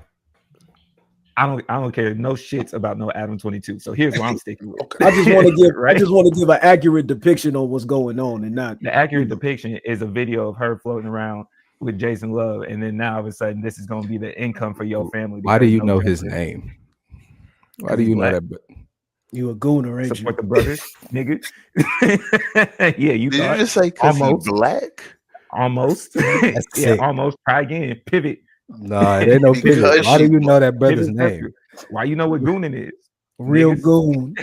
I don't care no shits about no Adam 22. So here's what I'm sticking with. Okay. I just want to give right? an accurate depiction on what's going on and not The accurate depiction is a video of her floating around with Jason Love, and then now all of a sudden this is going to be the income for your family. Why do because you no know his justice. name? Why 'Cause do he's you know black. that? you a gooner, ain't Support you? the brothers, nigga. Yeah, you Did thought you just say because he's almost, black? almost. That's Yeah, sick. almost. Try again. Pivot. No, it ain't no pivot. Because Why do she you know that brother's Pivot name? vector. Why you know what gooning is? Real Niggas. goon.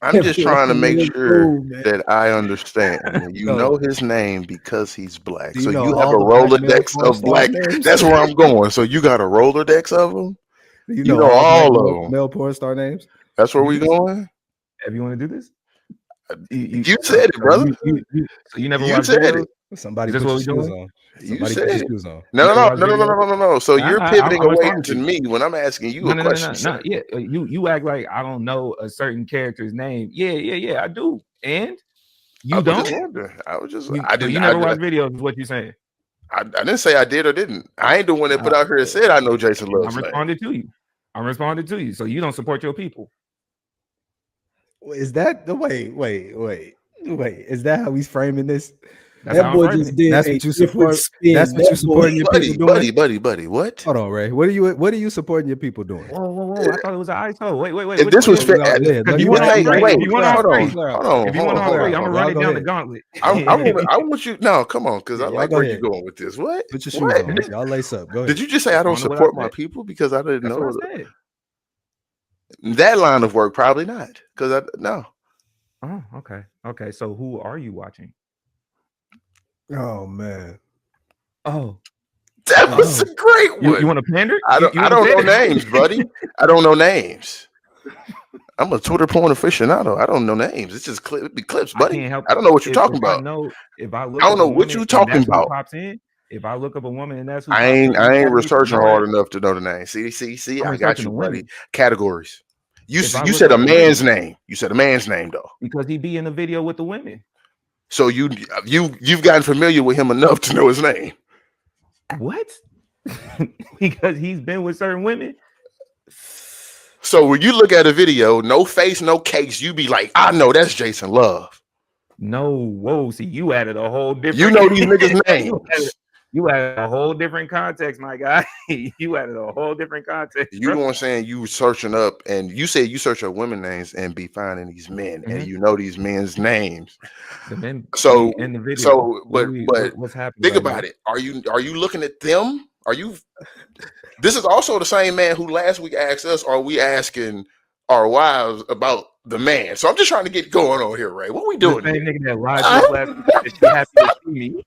I'm just trying to make Real sure goon, man. that I understand. You No. know his name because he's black. Do So you know you have all a the black male Rolodex porn of star black. names? That's where I'm going. So you got a Rolodex of them? Do you You know know all black all of them. male porn star names? That's where we going? If you want to do this, You said it, brother. So you never You watch said videos? it. Somebody Is this put your what we shoes doing? on. You Somebody said put your it. shoes on. No, You no, watch no, no, no, no, videos? no, no, no. So you're pivoting I'm away responding to to you. me when I'm asking you a question. No. sir. Yeah, you act like I don't know a certain character's name. Yeah, I do. And I you was just don't. wondering. I was just. You, I so didn't. you never watch videos. Is what you're saying? I didn't say I did or didn't. I ain't the one that put out here and said I know Jason And Love's I'm name. responding to you. So you don't support your people. Is that the wait? Is that how he's framing this? That's how That I'm boy framing just it. did That's a what you different support. spin. That's what you That boy- supporting your people doing. Buddy, what? Hold on, Ray. What are you supporting your people doing? Whoa! I thought it was an ISO. Wait. If this was fair, Yeah, no, If you you want got all you three, got if you want all three, if you want all three, I'm gonna run it down the gauntlet. I want you. No, come on, because I Yeah, y'all like go where ahead. you're going with this. What? Put your What? shoes on. Y'all lace up. Go ahead. Did you just say I don't Respond to what I support my said. people because I didn't That's know what I said. that line of work? Probably not, because I no. Oh, okay. So who are you watching? Oh man. Oh, That was a great one. you want to pander? I don't You know wanna pander? names, buddy. I don't know names. I'm a Twitter porn aficionado. I don't know names. It's just it'd be clips, I buddy. can't help. I don't know what you're talking If about. if I look I don't up a know what woman you and talking that's who about. pops in. If I look up a woman and that's who I pops in, ain't you researching know hard what? enough to know the name. See. I'm I got researching you, the buddy. women. Categories. You If I you look said up a the man's women, name. You said a man's name though. because he be in the video with the women. So you've gotten familiar with him enough to know his name. What? Because he's been with certain women. So when you look at a video, no face, no case, you be like, I know that's Jason Love. No, whoa. See, you added a whole different. You know these niggas' names. You added a whole different context, my guy. You added a whole different context. You know what I'm saying? You searching up, and you said you search up women names and be finding these men, and you know these men's names. The men So in the video. So, but what's happening? think about it. Are you looking at them? Are you? This is also the same man who last week asked us, are we asking our wives about the man? So I'm just trying to get going on here, Ray. What we doing? The same here? nigga that lied to us last week that she happy to see me.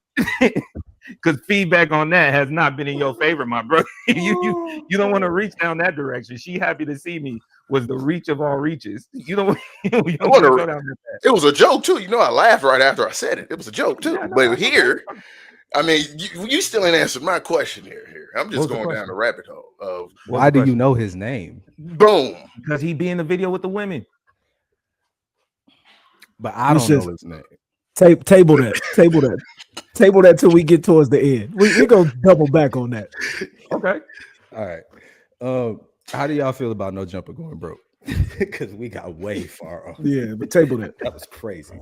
Because feedback on that has not been in your favor, my brother. You don't want to reach down that direction. She happy to see me was the reach of all reaches. You don't want to go down that path. It was a joke too. You know, I laughed right after I said it. It was a joke too. But here, I mean, you still ain't answered my question here. I'm just going down the rabbit hole of why do you know his name? Boom. Because he be in the video with the women. But I don't know his name. Table that till we get towards the end. We're gonna double back on that. Okay. All right. How do y'all feel about No Jumper going broke? Because we got way far off. Yeah, but table that. That was crazy.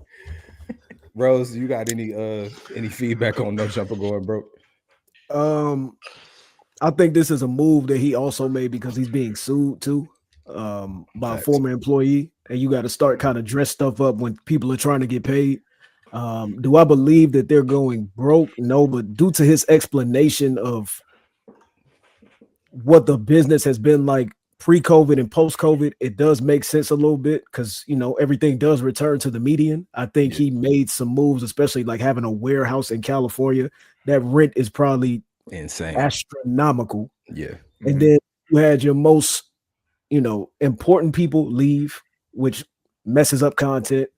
Rose, you got any feedback on No Jumper going broke? I think this is a move that he also made because he's being sued too by a former employee, and you got to start kind of dress stuff up when people are trying to get paid. Do I believe that they're going broke? No, but due to his explanation of what the business has been like pre-COVID and post-COVID, it does make sense a little bit because, you know, everything does return to the median. I think he made some moves, especially like having a warehouse in California. That rent is probably insane, astronomical. Yeah. And then you had your most, you know, important people leave, which messes up content.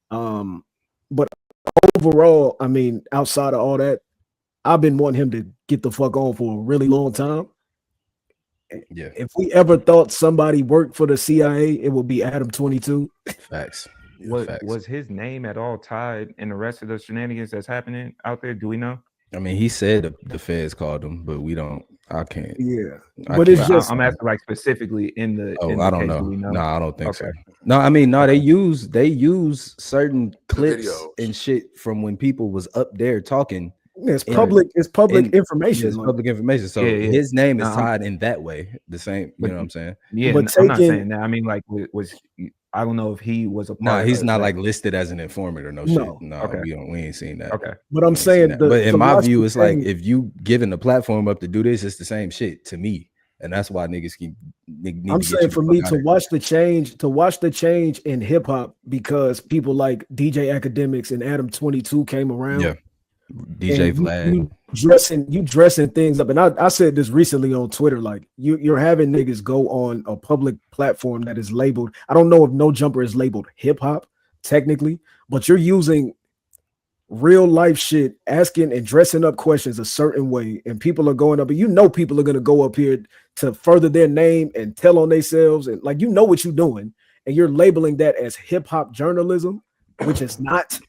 But overall, I mean, outside of all that, I've been wanting him to get the fuck on for a really long time. Yeah, If we ever thought somebody worked for the CIA, it would be Adam 22. facts. Yeah, What facts. was his name at all tied in the rest of the shenanigans that's happening out there? Do we know? I mean, he said the feds called him, but we don't. I can't. Yeah, I but it's But can't. just I'm asking like specifically Oh, in I the don't case. Do know. we No, know? I don't think Okay. so. No, I mean, no, Okay. they use certain The clips videos. and shit from when people was up there talking it's in Right. public. It's public in yeah, information. it's Like, public information. Yeah, So yeah. his name No, is tied in that way. The same, you but know what I'm saying? yeah, but I'm not taking saying that. I mean, like, I don't know if he was a Nah, part he's of not that. like listed as an informant or no shit. no, No, Okay. we ain't seen that. Okay. but I'm We ain't seen saying that. But in to my watch view, the it's like change. if you giving the platform up to do this, it's the same shit to me. And that's why niggas need I'm to get saying you the for fuck me out to of watch the change in hip hop because people like DJ Academics and Adam 22 came around. here. Yeah. DJ And Vlad. you dressing things up. And I said this recently on Twitter, like you're having niggas go on a public platform that is labeled. I don't know if No Jumper is labeled hip hop technically, but you're using real life shit, asking and dressing up questions a certain way, and people are going up, and people are gonna go up here to further their name and tell on themselves, and like what you're doing, and you're labeling that as hip hop journalism, which is not.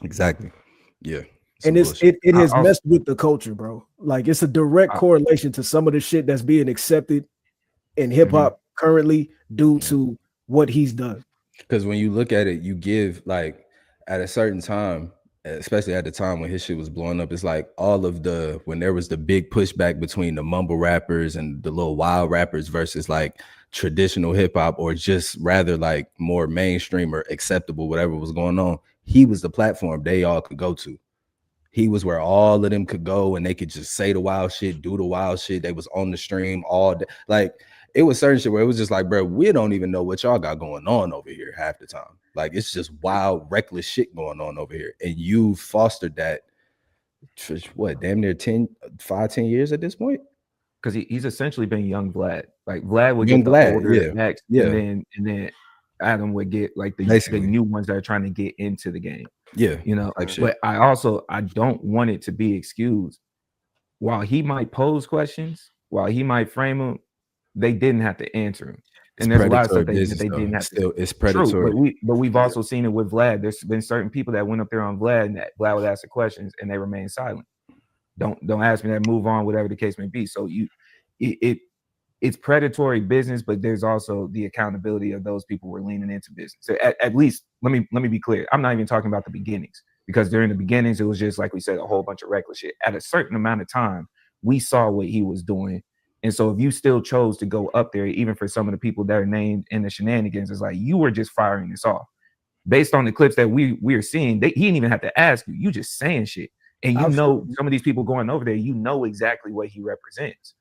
Exactly. Yeah. Some And bullshit. it I has also, messed with the culture, bro. Like it's a direct I, correlation to some of the shit that's being accepted in hip mhm. hop currently due to what he's done. Because when you look at it, you give like at a certain time, especially at the time when his shit was blowing up, it's like all of the when there was the big pushback between the mumble rappers and the little wild rappers versus like traditional hip hop or just rather like more mainstream or acceptable, whatever was going on. He was the platform they all could go to. He was where all of them could go and they could just say the wild shit, do the wild shit. They was on the stream all day. Like it was certain shit where it was just like, bro, we don't even know what y'all got going on over here half the time. Like it's just wild, reckless shit going on over here. And you fostered that for what, damn near 10 years at this point? Because he's essentially been young Vlad. Like Vlad would Young get the Vlad, older yeah. next, Yeah. and then Adam would get like the Basically. new ones that are trying to get into the game. Yeah. You know, Type shit. but I don't want it to be excused. While he might pose questions, while he might frame them, they didn't have to answer them. It's And there's a lot of predatory stuff that business, they though. didn't have Still, to. it's True, predatory. but we've also seen it with Vlad. There's been certain people that went up there on Vlad and that Vlad would ask the questions and they remain silent. Don't ask me that. Move on, whatever the case may be. So it's predatory business, but there's also the accountability of those people who are leaning into business. So at least let me be clear. I'm not even talking about the beginnings, because during the beginnings it was just like we said, a whole bunch of reckless shit. At a certain amount of time, we saw what he was doing, and so if you still chose to go up there, even for some of the people that are named in the shenanigans, it's like you were just firing this off based on the clips that we are seeing. He didn't even have to ask you. You just saying shit, and Absolutely. some of these people going over there, exactly what he represents.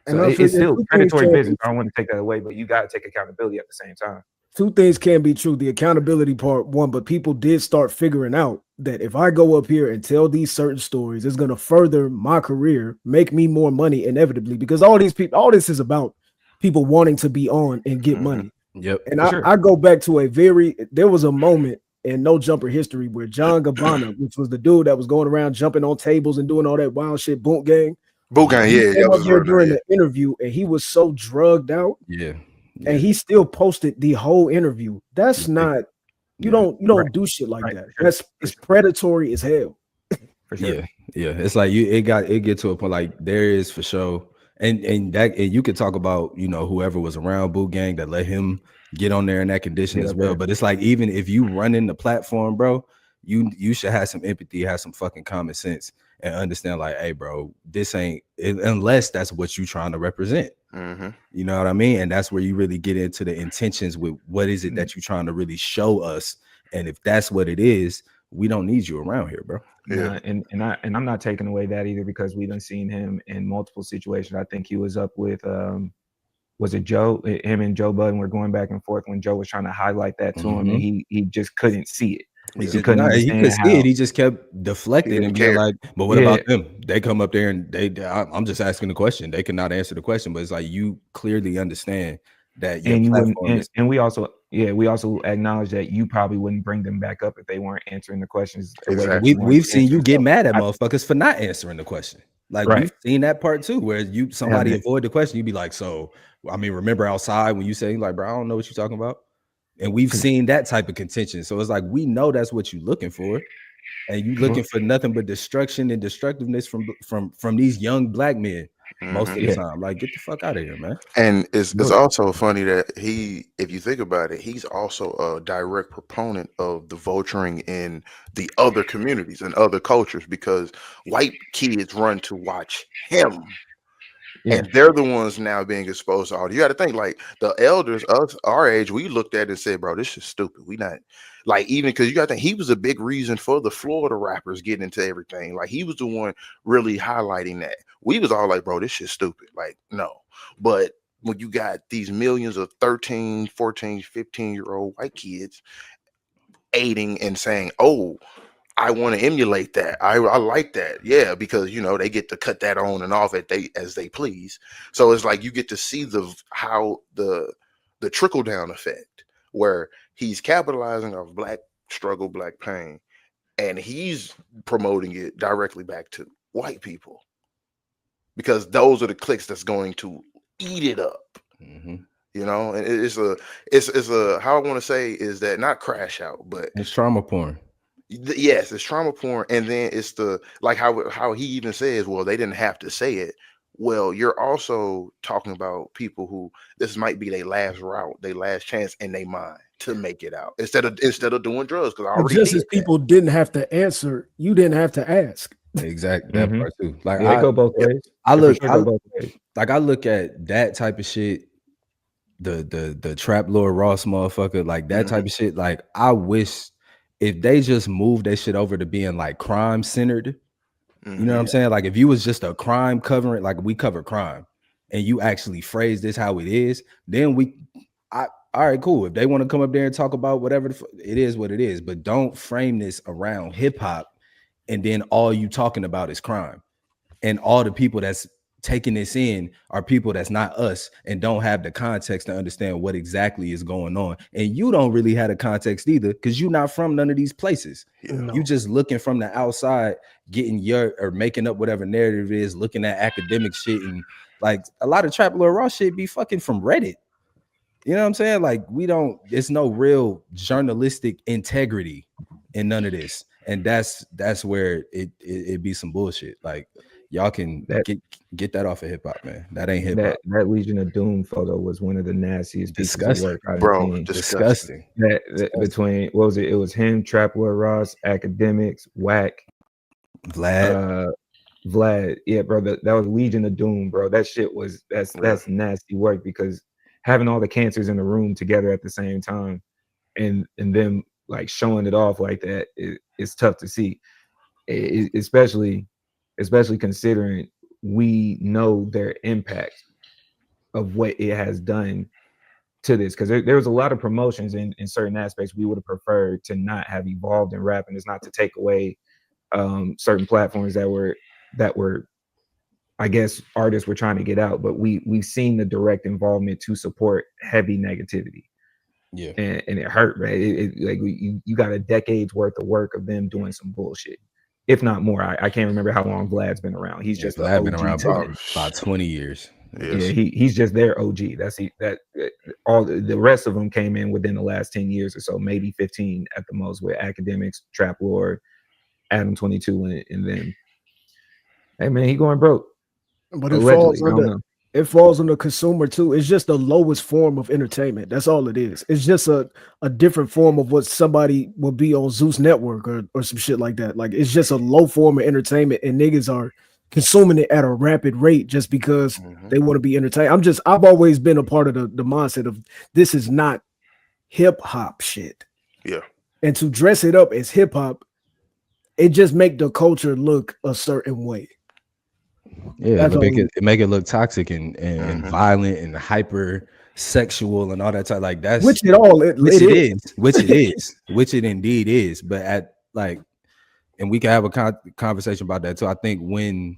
And So I it's still predatory business. be, I don't want to take that away, but you got to take accountability at the same time. two things can be true. The accountability part, one, but people did start figuring out that if I go up here and tell these certain stories, it's going to further my career, make me more money inevitably, because all this is about people wanting to be on and get money. Yep. And I go back to there was a moment in No Jumper history where John Gabbana, which was the dude that was going around jumping on tables and doing all that wild shit, Boot Gang. Boot Gang, He came up there during the the interview and he was so drugged out. Yeah. And he still posted the whole interview. That's not, you don't do shit like that. It's predatory as hell. For sure. Yeah. It's like it get to a point like there is for sure. And you could talk about, whoever was around Boot Gang that let him get on there in that condition as well. But it's like, even if you run in the platform, bro, you should have some empathy, have some fucking common sense, and understand like, hey, bro, this ain't unless that's what you're trying to represent. You know what I mean? And that's where you really get into the intentions with what is it that you're trying to really show us. And if that's what it is, we don't need you around here, bro. Yeah, and I'm not taking away that either, because we done seen him in multiple situations. I think he was up with was it Joe? Him and Joe Budden were going back and forth when Joe was trying to highlight that to him, and he just couldn't see it. He could see it. He just kept deflecting and being like, "But what about them? They come up there and I'm just asking the question. They cannot answer the question." But it's like you clearly understand that your platform is. And we also acknowledge that you probably wouldn't bring them back up if they weren't answering the questions. Exactly. We've seen you get mad at motherfuckers for not answering the question. Like Right. we've seen that part too, where somebody Having it. avoid the question, you'd be like, so I mean, remember outside when you say like, bro, I don't know what you're talking about. And we've 'Cause- seen that type of contention. So it's like we know that's what you're looking for. And you looking for nothing but destruction and destructiveness from these young black men most of the Yeah. time. Like, get the fuck out of here, man. And it's No. also funny that if you think about it, he's also a direct proponent of the vulturing in the other communities and other cultures because white kids run to watch him. Yeah. And they're the ones now being exposed to all. You got to think like the elders, us our age, we looked at it and said, "Bro, this is stupid. We not like even because you got to think he was a big reason for the Florida rappers getting into everything. Like he was the one really highlighting that. We was all like, bro, this shit's stupid. Like no, but when you got these millions of 13, 14, 15-year-old white kids aiding and saying, "Oh, I want to emulate that. I like that. Yeah, because they get to cut that on and off as they please. So it's like you get to see how the trickle down effect where he's capitalizing off black struggle, black pain, and he's promoting it directly back to white people because those are the cliques that's going to eat it up. Mm-hmm. And it's a how I want to say is that not crash out, but It's trauma porn. yes, it's trauma porn, and then it's the like how he even says, well, they didn't have to say it. Well, you're also talking about people who this might be their last route, their last chance in their mind to make it out instead of doing drugs because I And already just did as that. people didn't have to answer, you didn't have to ask. Exactly. That part too. Like Yeah, it go both ways. I It for look sure go both ways. like I look at that type of shit, the trap lord Ross motherfucker, like that type of shit. Like I wish if they just moved that shit over to being like crime centered. You know what I'm saying? Like if you was just a crime covering, like we cover crime, and you actually phrase this how it is, then all right, cool. If they want to come up there and talk about whatever it is, what it is, but don't frame this around hip hop, and then all you talking about is crime, and all the people that's taking this in are people that's not us and don't have the context to understand what exactly is going on, and you don't really have the context either because you're not from none of these places. No. You just looking from the outside, getting or making up whatever narrative it is, looking at academic shit, and like a lot of trap lord raw shit be fucking from Reddit. You know what I'm saying? Like it's no real journalistic integrity in none of this, and that's where it be some bullshit. Like y'all can get that off of hip hop, man. That ain't hip hop. That Legion of Doom photo was one of the nastiest pieces of work I've bro. seen. Disgusting. Between what was it? It was him, Trap Lord Ross, Academics, Whack, Vlad. Yeah, bro. That was Legion of Doom, bro. That shit was that's nasty work because having all the cancers in the room together at the same time and them like showing it off like that is tough to see, especially considering we know their impact of what it has done to this, because there was a lot of promotions in certain aspects we would have preferred to not have evolved in rap, and it's not to take away certain platforms that were I guess artists were trying to get out, but we've seen the direct involvement to support heavy negativity. Yeah, and it hurt, man. Like you got a decade's worth of work of them doing some bullshit, if not more. I can't remember how long Vlad's been around. He's just Vlad OG been around about 20 years. Yeah, he's just their OG. All the rest of them came in within the last 10 years or so, maybe 15 at the most, with Academics, Trap Lord, Adam 22, and then hey man, he going broke. But allegedly, I don't know. It falls on the consumer too. It's just the lowest form of entertainment. That's all it is. It's just a different form of what somebody would be on Zeus Network or some shit like that. Like it's just a low form of entertainment, and niggas are consuming it at a rapid rate just because they want to be entertained. I've always been a part of the mindset of this is not hip hop shit. Yeah. And to dress it up as hip hop, it just make the culture look a certain way. Yeah, make it look toxic and violent and hyper sexual and all that type. Like that's which it is, which it indeed is. But at like, and we can have a conversation about that too. I think when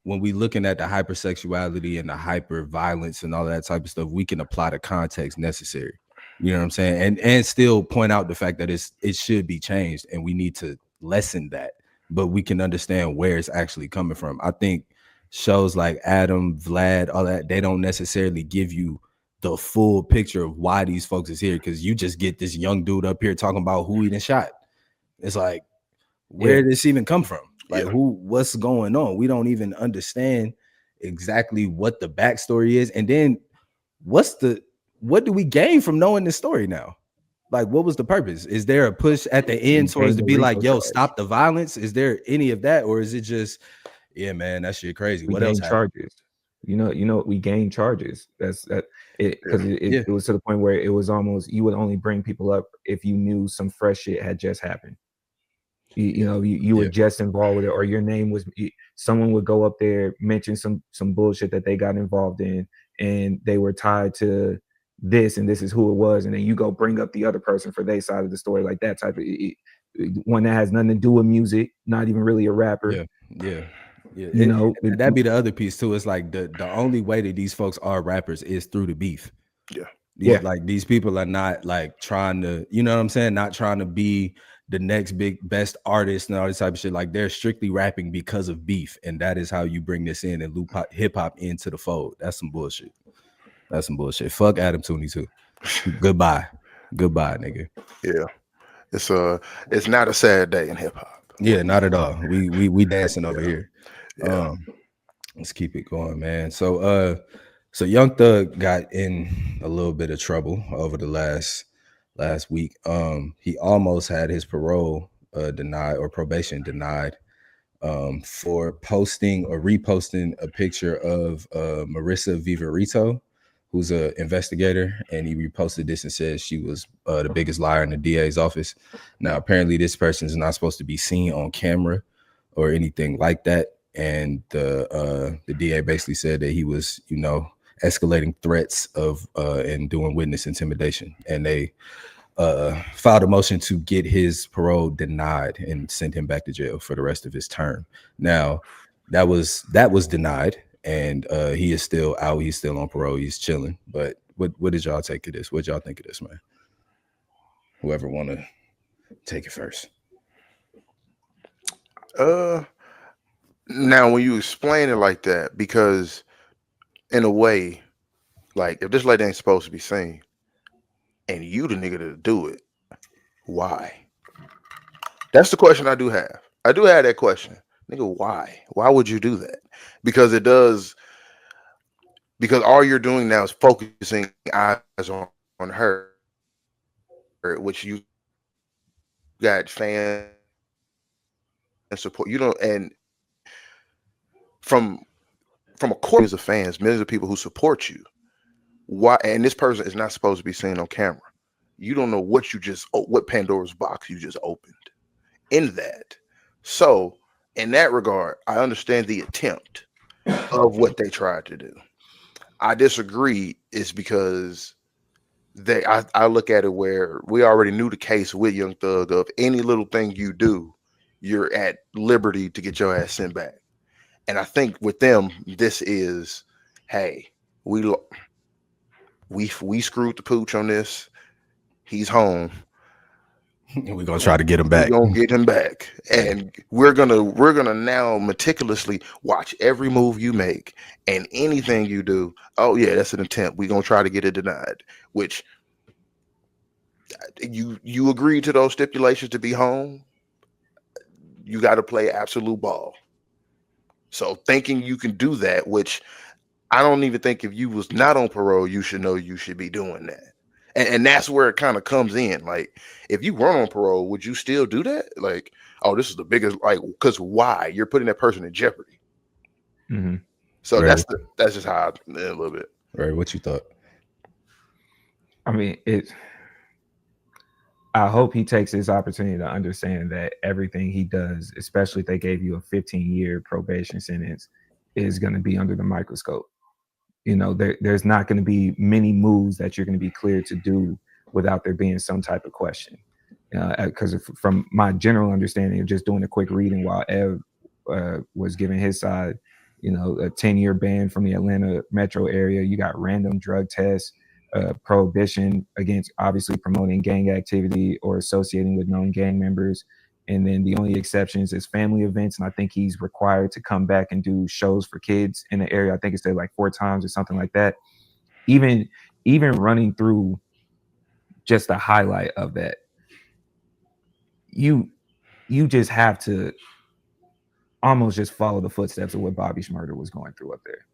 we looking at the hypersexuality and the hyper violence and all that type of stuff, we can apply the context necessary. You know what I'm saying? And still point out the fact that it should be changed, and we need to lessen that. but we can understand where it's actually coming from. I think shows like Adam, Vlad, all that, they don't necessarily give you the full picture of why these folks is here, because you just get this young dude up here talking about who he done shot. It's like, where Yeah, did this even come from? Like, Yeah. what's going on? We don't even understand exactly what the backstory is. And then what do we gain from knowing this story now? Like, what was the purpose? Is there a push at the we end towards gained to the be like, RICO yo, charge. stop the violence? Is there any of that? Or is it just, yeah, man, that shit crazy? We What else gained happened? charges. We gained charges. That's that it Yeah. because Yeah. it was to the point where it was almost you would only bring people up if you knew some fresh shit had just happened. Yeah. You were Yeah. just involved with it, or your name was someone would go up there, mention some bullshit that they got involved in, and they were tied to this, and this is who it was, and then you go bring up the other person for their side of the story, like that type of one that has nothing to do with music, not even really a rapper. Yeah. Yeah. Yeah. You know, That'd be the other piece too. It's like the only way that these folks are rappers is through the beef. Yeah. yeah, These people are not like trying to, you know what I'm saying? Not trying to be the next big best artist and all this type of shit. Like, they're strictly rapping because of beef, and that is how you bring this in and loop hip hop into the fold. That's some bullshit. That's some bullshit. Fuck Adam 22. Goodbye, goodbye, nigga. Yeah. It's not a sad day in hip hop. Yeah, not at all. We dancing over Yeah. here. Yeah. Let's keep it going, man. So Young Thug got in a little bit of trouble over the last week. He almost had his parole denied, or probation denied, for posting or reposting a picture of Marissa Viverito, who's an investigator, and he reposted this and said she was the biggest liar in the DA's office. Now, apparently, this person is not supposed to be seen on camera or anything like that, and the DA basically said that he was, escalating threats of and doing witness intimidation, and they filed a motion to get his parole denied and send him back to jail for the rest of his term. Now, that was denied, and he is still out. He's still on parole. He's chilling. But what did y'all take of this? What y'all think of this, man? Whoever want to take it first. Uh Now when you explain it like that, because in a way, like if this lady ain't supposed to be seen and you the nigga to do it, why? That's the question I do have. I do have that question. Nigga, why? Why would you do that? Because it does, because all you're doing now is focusing eyes on her, which you got fans and support. You know, and from from a core of fans, millions of people who support you. Why? And this person is not supposed to be seen on camera. You don't know what Pandora's box you just opened in that. So, in that regard, I understand the attempt of what they tried to do. I disagree is because I look at it where we already knew the case with Young Thug of any little thing you do, you're at liberty to get your ass sent back. And I think with them, this is, hey, we we screwed the pooch on this. He's home. We're gonna try to get him We're back. gonna get him back, and we're gonna now meticulously watch every move you make and anything you do. Oh yeah, that's an attempt. We're gonna try to get it denied. Which you agreed to those stipulations to be home. You got to play absolute ball. So thinking you can do that, which I don't even think if you was not on parole, you should know you should be doing that. And that's where it kind of comes in. Like, if you weren't on parole, would you still do that? Like, oh, this is the biggest, like, because why? You're putting that person in jeopardy. Mm-hmm. So Right. that's just how a little bit. Right. What you thought? I mean, I hope he takes this opportunity to understand that everything he does, especially if they gave you a 15-year probation sentence, is going to be under the microscope. There's not going to be many moves that you're going to be cleared to do without there being some type of question. Because from my general understanding of just doing a quick reading while Ev was giving his side, a 10-year ban from the Atlanta metro area. You got random drug tests, prohibition against obviously promoting gang activity or associating with known gang members, and then the only exceptions is family events. And I think he's required to come back and do shows for kids in the area. I think it's said like 4 times or something like that. Even even running through just a highlight of that, you you just have to almost just follow the footsteps of what Bobby Schmurder was going through up there.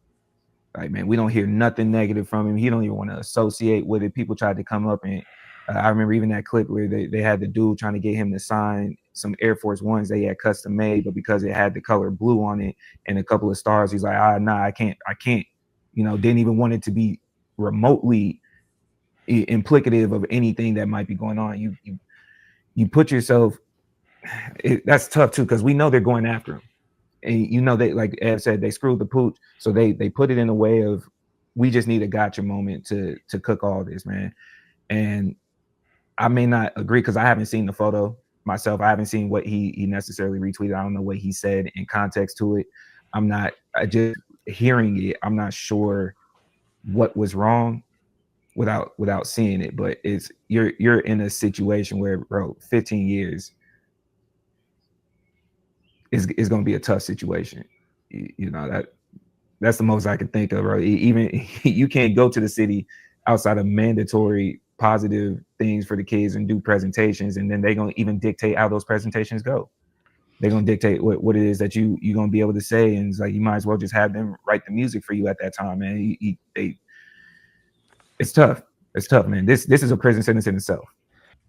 Like, man, we don't hear nothing negative from him. He don't even want to associate with it. People tried to come up and I remember even that clip where they had the dude trying to get him to sign some Air Force Ones they had custom made, but because it had the color blue on it and a couple of stars, he's like, nah, I can't, didn't even want it to be remotely implicative of anything that might be going on. You put yourself, that's tough too, because we know they're going after him. And they, like Ev said, they screwed the pooch. So they put it in a way of, we just need a gotcha moment to cook all this, man. And I may not agree because I haven't seen the photo myself. I haven't seen what he necessarily retweeted. I don't know what he said in context to it. I just hearing it, I'm not sure what was wrong without seeing it. But you're in a situation where, bro, 15 years is going to be a tough situation. That's the most I can think of, bro. Even you can't go to the city outside of mandatory positive things for the kids and do presentations, and then they're gonna even dictate how those presentations go. They're gonna dictate what it is that you're gonna be able to say, and it's like you might as well just have them write the music for you at that time, man. It's tough. It's tough, man. This is a prison sentence in itself.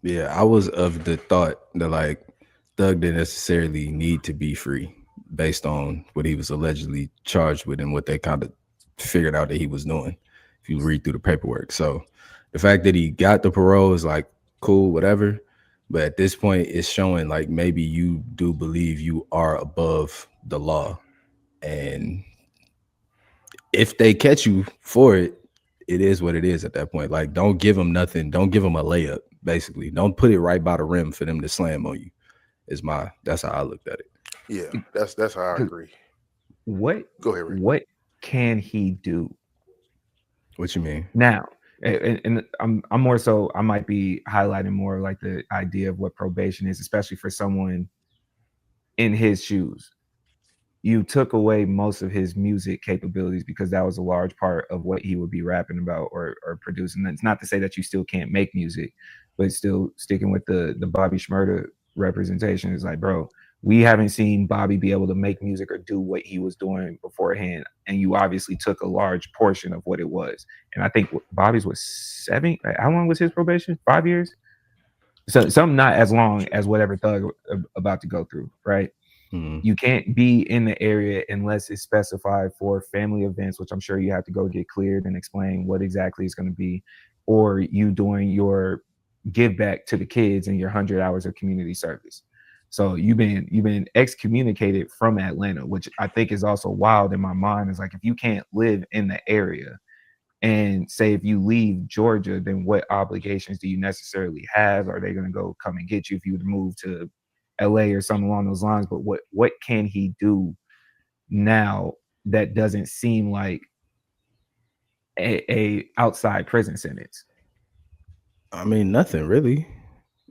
Yeah, I was of the thought that like Thug didn't necessarily need to be free based on what he was allegedly charged with and what they kind of figured out that he was doing. If you read through the paperwork, so the fact that he got the parole is like cool, whatever. But at this point, it's showing like maybe you do believe you are above the law, and if they catch you for it, it is what it is at that point. Like, don't give them nothing. Don't give them a layup. Basically, don't put it right by the rim for them to slam on you. That's how I looked at it. Yeah, that's how I agree. What Go ahead, Rick. what can he do What you mean? now? And I'm more so, I might be highlighting more like the idea of what probation is, especially for someone in his shoes. You took away most of his music capabilities because that was a large part of what he would be rapping about or producing. It's not to say that you still can't make music, but still sticking with the Bobby Schmurda representation is like, bro, we haven't seen Bobby be able to make music or do what he was doing beforehand. And you obviously took a large portion of what it was. And I think Bobby's was 7. How long was his probation? 5 years? So something not as long as whatever Thug about to go through, right? Mm-hmm. You can't be in the area unless it's specified for family events, which I'm sure you have to go get cleared and explain what exactly it's going to be, or you doing your give back to the kids and your 100 hours of community service. So you've been excommunicated from Atlanta, which I think is also wild in my mind. Is like, if you can't live in the area, and say if you leave Georgia, then what obligations do you necessarily have? Are they going to go come and get you if you would move to LA or something along those lines? But what can he do now that doesn't seem like a outside prison sentence? I mean, nothing really.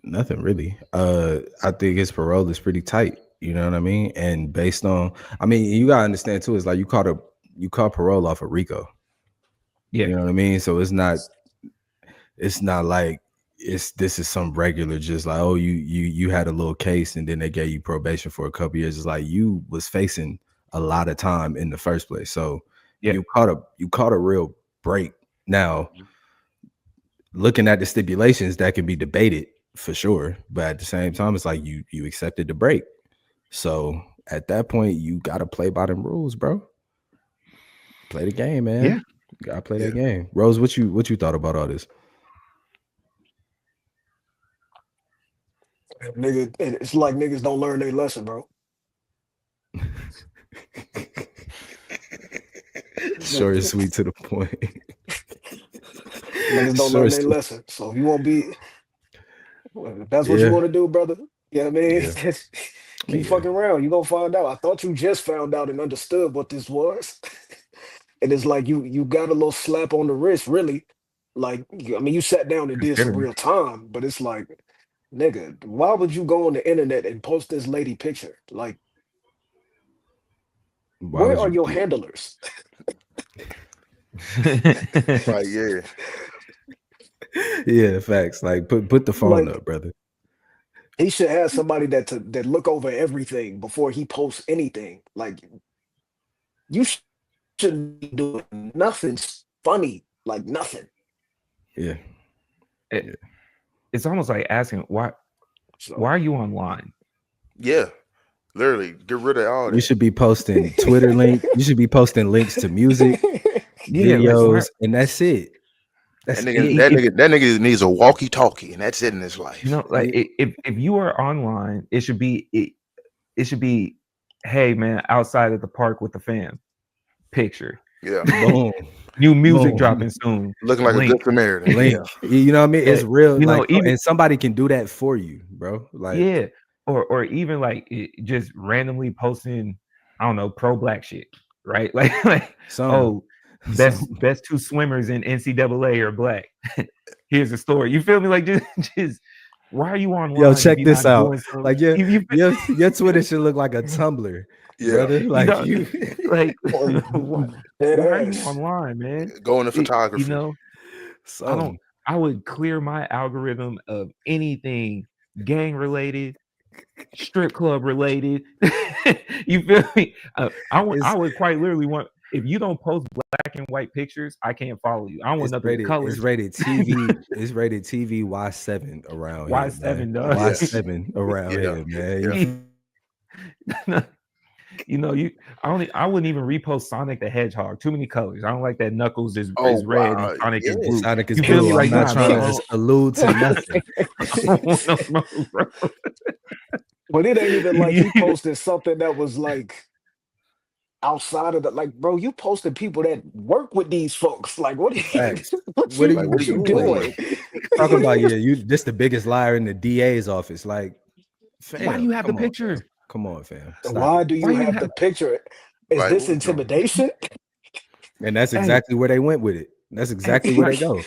Nothing really. I think his parole is pretty tight. You know what I mean? And based on, I mean, you gotta understand too. It's like you caught parole off of RICO. Yeah, You know what I mean? So it's not like this is some regular just like, oh, you had a little case and then they gave you probation for a couple years. It's like you was facing a lot of time in the first place. So yeah, you caught a real break. Now, looking at the stipulations, that can be debated for sure, but at the same time, it's like you accepted the break. So at that point, you gotta play by them rules, bro. Play the game, man. yeah. You gotta play Yeah. that game. Rose, what you thought about all this? Nigga, it's like niggas don't learn their lesson, bro. Short and sweet to the point. Niggas don't Short learn and their sweet. lesson. So if you want to be, well, if that's what you Yeah, want to do, brother, you know what I mean? yeah. I mean, Keep yeah. fucking around. You gonna find out. I thought you just found out and understood what this was. And it's like you got a little slap on the wrist, really. Like, I mean, you sat down and did some Considering. real time, but it's like nigga, why would you go on the internet and post this lady picture? Like, Why where would are you? your handlers? Like, yeah. Yeah, facts. Like put the phone Like, up, brother. he should have somebody that look over everything before he posts anything. Like, you shouldn't be doing nothing funny, like nothing. Yeah, It, yeah. it's almost like asking why So are you online? Yeah. Literally, get rid of all You that. should be posting Twitter link. You should be posting links to music, Yeah, like why? videos, and that's it. That That's nigga, it. that If nigga, that nigga needs a walkie-talkie, and that's it in his you life. know, like Yeah. if you are online, it should be, hey man, outside at the park with the fam. Picture. Yeah. Boom, New music boom. dropping soon. Looking like a Link. good Samaritan. Yeah. Link. You know what I mean? It's But real. you know, Like, even and somebody can do that for you, bro. Like, yeah, or even like just randomly posting, I don't know, pro black shit, right? Like some, oh, some. best two swimmers in NCAA are black. Here's a story. You feel me? Like just why are you Yo, online if check you're this not out. doing so? Like your Twitter should look like a Tumblr, Yeah. brother. You Like know, you, like why, dead why are you ass. online, man? Go into You photography. know, I don't. some. I would clear my algorithm of anything gang related, strip club related. You feel me? I It's would quite literally want, if you don't post black and white pictures, I can't follow you. I don't want it's nothing with rated. It's colors. rated TV. It's rated TV Y7 around here, man. Y7 dog. Yeah. Y7 around Yeah. here, man. Yeah. You know, I wouldn't even repost Sonic the Hedgehog. Too many colors. I don't like that Knuckles Oh is red and wow. Sonic is Yeah. blue. Sonic is You feel me? blue. I'm Like, not nah, trying bro. to allude to nothing. I don't want no smoke, bro. But it ain't even like he You- posted something that was like outside of the like, bro, you posted people that work with these folks. Like, what are you, Facts. What are you Like, what are what you you doing? doing? doing? Talking about you just the biggest liar in the DA's office. Like, Why do fam, you have the come on, fam. picture? Come on, fam. Stop Why it. do Why you you have have? the picture? Is Like, this what, bro? intimidation? And that's Hey, exactly where they went with it. That's hey, exactly where they go.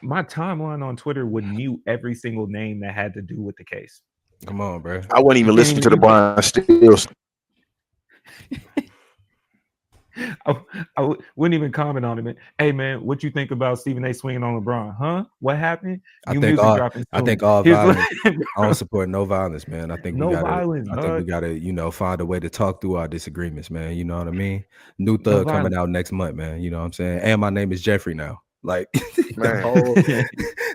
my timeline on Twitter would mute every single name that had to do with the case. Come on, bro. I wouldn't You even can't listen even. to the Brian Stills. Wouldn't even comment on it, man. Hey, man, what you think about Stephen A. swinging on LeBron? Huh? What happened? I New think music all dropping I soon. think all Here's violence. I don't bro, support no violence, man. no violence, I think we dog. gotta, find a way to talk through our disagreements, man. You know what I mean? New No Thug coming violence. out next month, man. You know what I'm saying? And my name is Jeffrey now. Like the Man. whole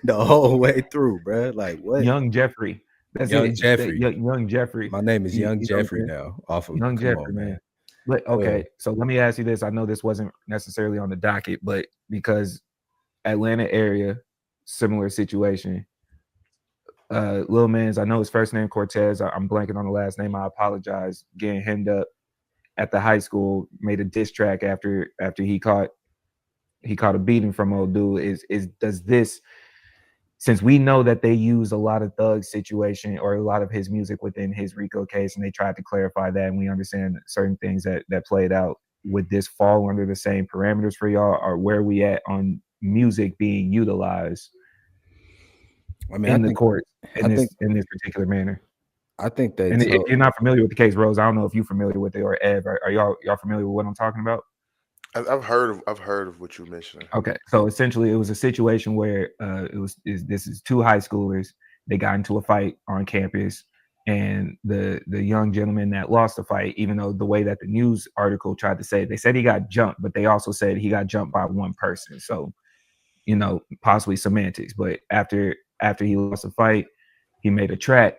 the whole way through, bro. Like what? Young Jeffrey. That's Young it. That Jeffrey. young Jeffrey. My name is Young You know what I'm Jeffrey saying? now. Off of Young come Jeffrey, on, man. man. But Uh, okay, so let me ask you this. I know this wasn't necessarily on the docket, but because Atlanta area, similar situation. Lil Man's, I know his first name Cortez. I'm blanking on the last name. I apologize. Getting hemmed up at the high school, made a diss track after he caught a beating from old dude. Is does this, since we know that they use a lot of Thug situation or a lot of his music within his Rico case, and they tried to clarify that, and we understand certain things that played out. Would this fall under the same parameters for y'all, or where we at on music being utilized I mean, in the court I think in this particular manner? I think that And if so you're not familiar with the case, Rose, I don't know if you're familiar with it, or Ev, are y'all familiar with what I'm talking about? I've heard of what you're mentioning. Okay, so essentially, it was a situation where this is two high schoolers. They got into a fight on campus, and the young gentleman that lost the fight, even though the way that the news article tried to say it, they said he got jumped, but they also said he got jumped by one person. So possibly semantics. But after he lost the fight, he made a track.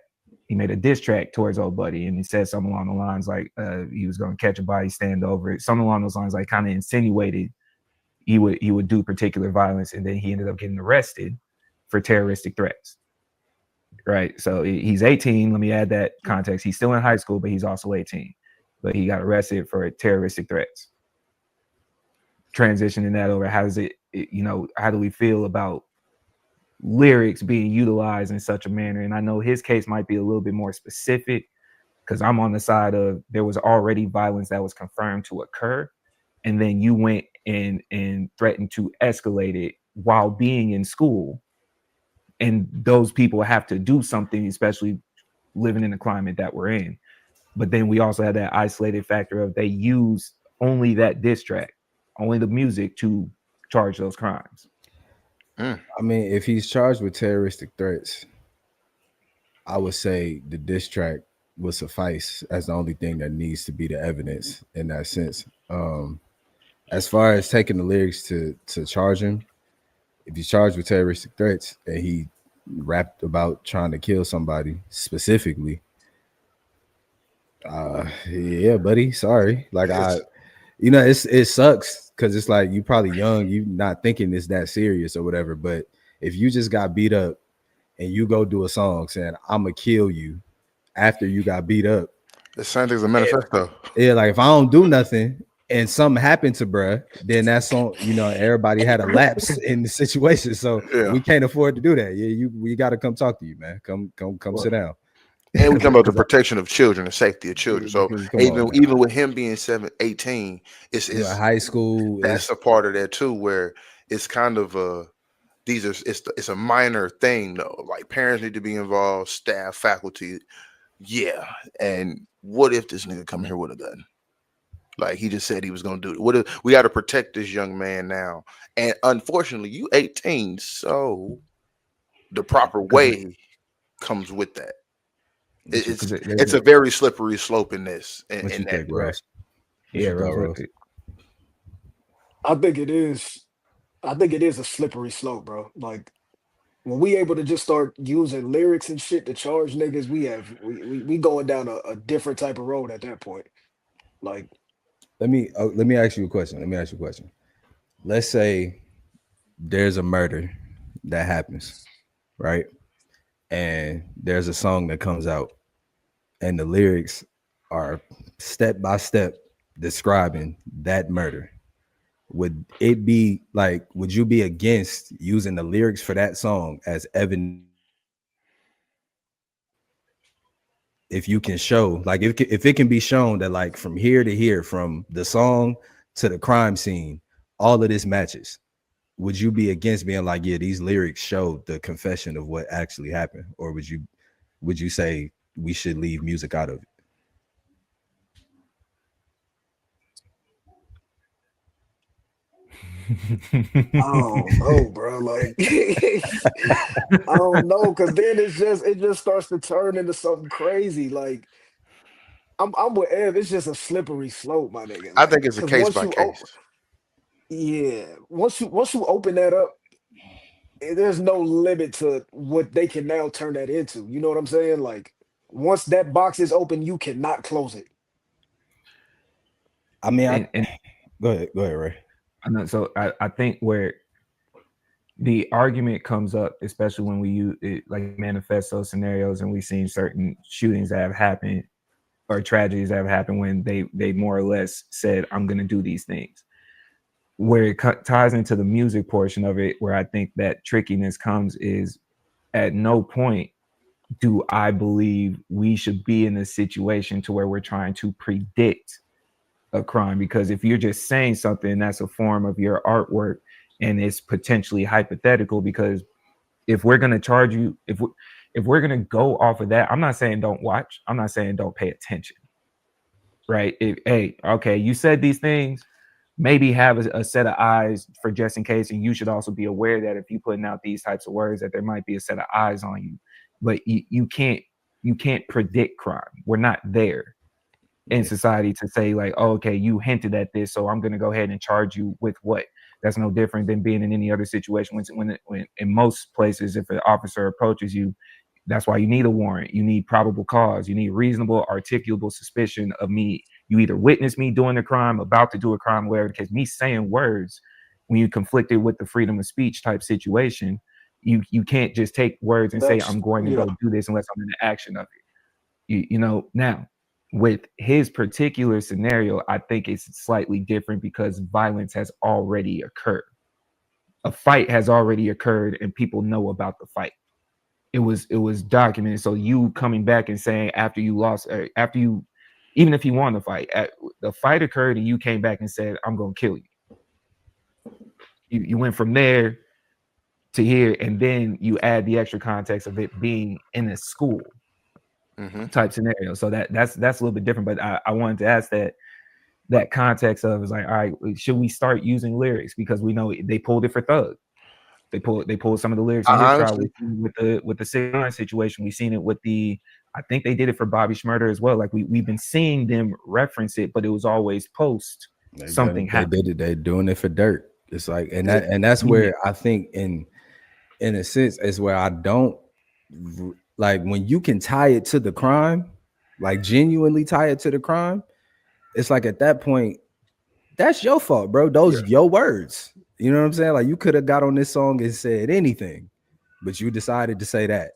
He made a diss track towards old buddy, and he said something along the lines like he was going to catch a body, stand over it, something along those lines, like kind of insinuated he would do particular violence, and then he ended up getting arrested for terroristic threats. Right. So he's 18. Let me add that context. He's still in high school, but he's also 18. But he got arrested for terroristic threats. Transitioning that over, how does how do we feel about lyrics being utilized in such a manner? And I know his case might be a little bit more specific, because I'm on the side of there was already violence that was confirmed to occur, and then you went and threatened to escalate it while being in school, and those people have to do something, especially living in the climate that we're in. But then we also have that isolated factor of they use only that diss track, only the music to charge those crimes. Mm. I mean, if he's charged with terroristic threats, I would say the diss track will suffice as the only thing that needs to be the evidence in that sense. As far as taking the lyrics to charge him, if he's charged with terroristic threats and he rapped about trying to kill somebody specifically, yeah, buddy, sorry. Like It's it sucks because it's like you probably young, you not thinking it's that serious or whatever. But if you just got beat up and you go do a song saying "I'ma kill you" after you got beat up, the same thing as a manifesto. yeah, like if I don't do nothing and something happened to bruh, then that's on, everybody had a lapse in the situation. So Yeah. we can't afford to do that. Yeah, we gotta come talk to you, man. Come sit down. And we talking about the 'Cause protection of children, the safety of children. So because come on, even man. with him being 18, You know, it's high school that's is a part of that too, where it's kind of it's a minor thing though. Like parents need to be involved, staff, faculty, yeah. And what if this nigga come here with a gun? Like he just said he was gonna do it. What if we got to protect this young man now? And unfortunately, you 18, so the proper Because way comes with that. It's there's it's a very slippery slope in this what in you that. think, Rose? What yeah, you thought, Rose. Rose? I think it is. I think it is a slippery slope, bro. Like when we able to just start using lyrics and shit to charge niggas, we going down a different type of road at that point. Like, Let me ask you a question. Let me ask you a question. Let's say there's a murder that happens, right? And there's a song that comes out, and the lyrics are step by step describing that murder. Would it be like, would you be against using the lyrics for that song as evidence if you can show, like, if it can be shown that, like, from here to here, from the song to the crime scene, all of this matches? Would you be against being like, yeah, these lyrics show the confession of what actually happened, or would you say we should leave music out of it? I don't know, bro. Like, I don't know, because then it just starts to turn into something crazy. Like, I'm with Ev. It's just a slippery slope, my nigga. I Like, think it's a because case by case. yeah, once you open that up, there's no limit to what they can now turn that into. You know what I'm saying? Like, once that box is open, you cannot close it. I mean, and go ahead, Ray. I know, so I think where the argument comes up, especially when we use it, like manifesto scenarios, and we've seen certain shootings that have happened or tragedies that have happened when they more or less said, "I'm going to do these things." Where it ties into the music portion of it, where I think that trickiness comes is at no point do I believe we should be in a situation to where we're trying to predict a crime, because if you're just saying something, that's a form of your artwork and it's potentially hypothetical. Because if we're going to charge you, if we're going to go off of that, I'm not saying don't watch, I'm not saying don't pay attention, right? Hey, okay, you said these things, maybe have a set of eyes for just in case. And you should also be aware that if you're putting out these types of words, that there might be a set of eyes on you. But you can't predict crime. We're not there in society to say like, oh, okay, you hinted at this, so I'm going to go ahead and charge you with what. That's no different than being in any other situation. When in most places, if an officer approaches you, that's why you need a warrant. You need probable cause. You need reasonable, articulable suspicion of me. You either witness me doing a crime, about to do a crime, whatever the case. Me saying words, when you conflicted with the freedom of speech type situation, you can't just take words and say That's I'm going to yeah. go do this unless I'm in the action of it. Now with his particular scenario, I think it's slightly different because violence has already occurred. A fight has already occurred, and people know about the fight. It was documented. So you coming back and saying after you lost, after you, even if you won the fight, the fight occurred, and you came back and said, "I'm gonna kill you." You went from there to hear, and then you add the extra context of it being in a school type scenario. So that's a little bit different. But I wanted to ask that context of is like, all right, should we start using lyrics because we know they pulled it for Thug. They pulled some of the lyrics in his trial. Honestly, With the 6ix9ine situation. We've seen it with I think they did it for Bobby Shmurda as well. Like we've been seeing them reference it, but it was always post something They happened. did it. They doing it for dirt. It's like, that's where I think in a sense is where I don't like when you can tie it to the crime, like genuinely tie it to the crime. It's like at that point, that's your fault, bro. Those your words. You know what I'm saying? Like you could have got on this song and said anything, but you decided to say that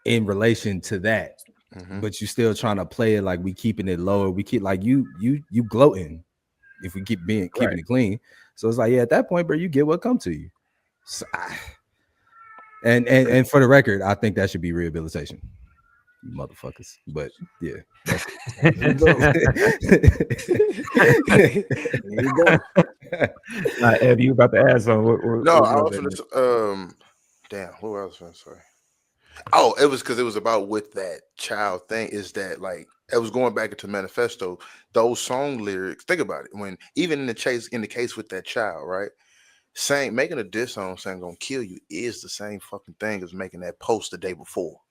in relation to that. But you still trying to play it like we keeping it lower. We keep like you gloating if we keeping it clean. So it's like, yeah, at that point, bro, you get what come to you. So, and for the record, I think that should be rehabilitation. You motherfuckers. But yeah, that's Ed, you about to add something? No, I was gonna damn, what was I gonna say? Oh, it was because it was about with that child thing. Is that like it was going back into manifesto? Those song lyrics. Think about it. When even in the case with that child, right? Saying making a diss song saying "gonna kill you" is the same fucking thing as making that post the day before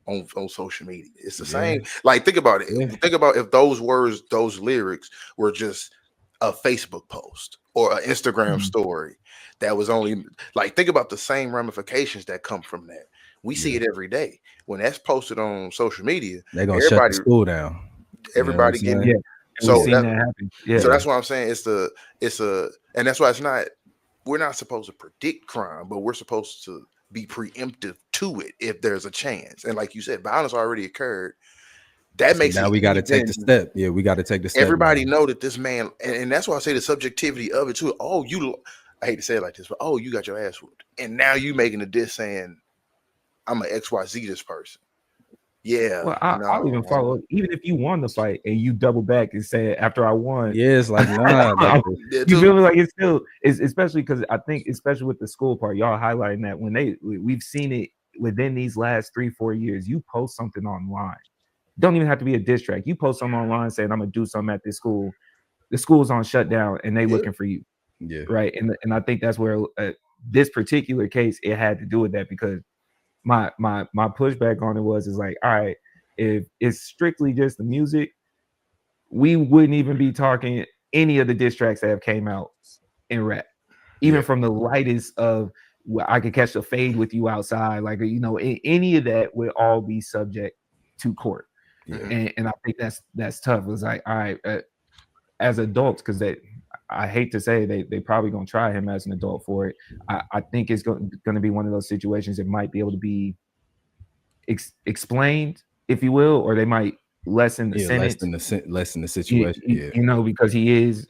on social media. It's the same. Like think about it. Think about if those words, those lyrics were just a Facebook post or an Instagram story that was only like think about the same ramifications that come from that. We see it every day. When that's posted on social media, they're gonna shut the school down. Everybody getting so that happen. So that's why I'm saying it's and that's why it's not we're not supposed to predict crime, but we're supposed to be preemptive to it if there's a chance. And like you said, violence already occurred. That makes now we got to take the step. Yeah, we got to take the step. Everybody know that this man, and that's why I say the subjectivity of it too. Oh, I hate to say it like this, but oh, you got your ass whooped, and now you making a diss saying, "I'm an XYZ this person." Yeah. Well, I'll even follow. Even if you won the fight and you double back and say after I won, yeah, it's like nah. You feel like it's still, especially because I think, especially with the school part, y'all highlighting that when we've seen it within these last 3-4 years. You post something online, don't even have to be a diss track. You post something online saying I'm gonna do something at this school. The school's on shutdown and they looking for you. Yeah. Right. And I think that's where this particular case it had to do with that because my pushback on it is like, all right, if it's strictly just the music, we wouldn't even be talking any of the diss tracks that have came out in rap, even from the lightest of I could catch a fade with you outside, like any of that would all be subject to court. And I think that's tough. It's like, all right, as adults, because I hate to say they probably gonna try him as an adult for it. I think it's going to be one of those situations that might be able to be explained, if you will, or they might lessen the sentence, lessen the situation. Because he is,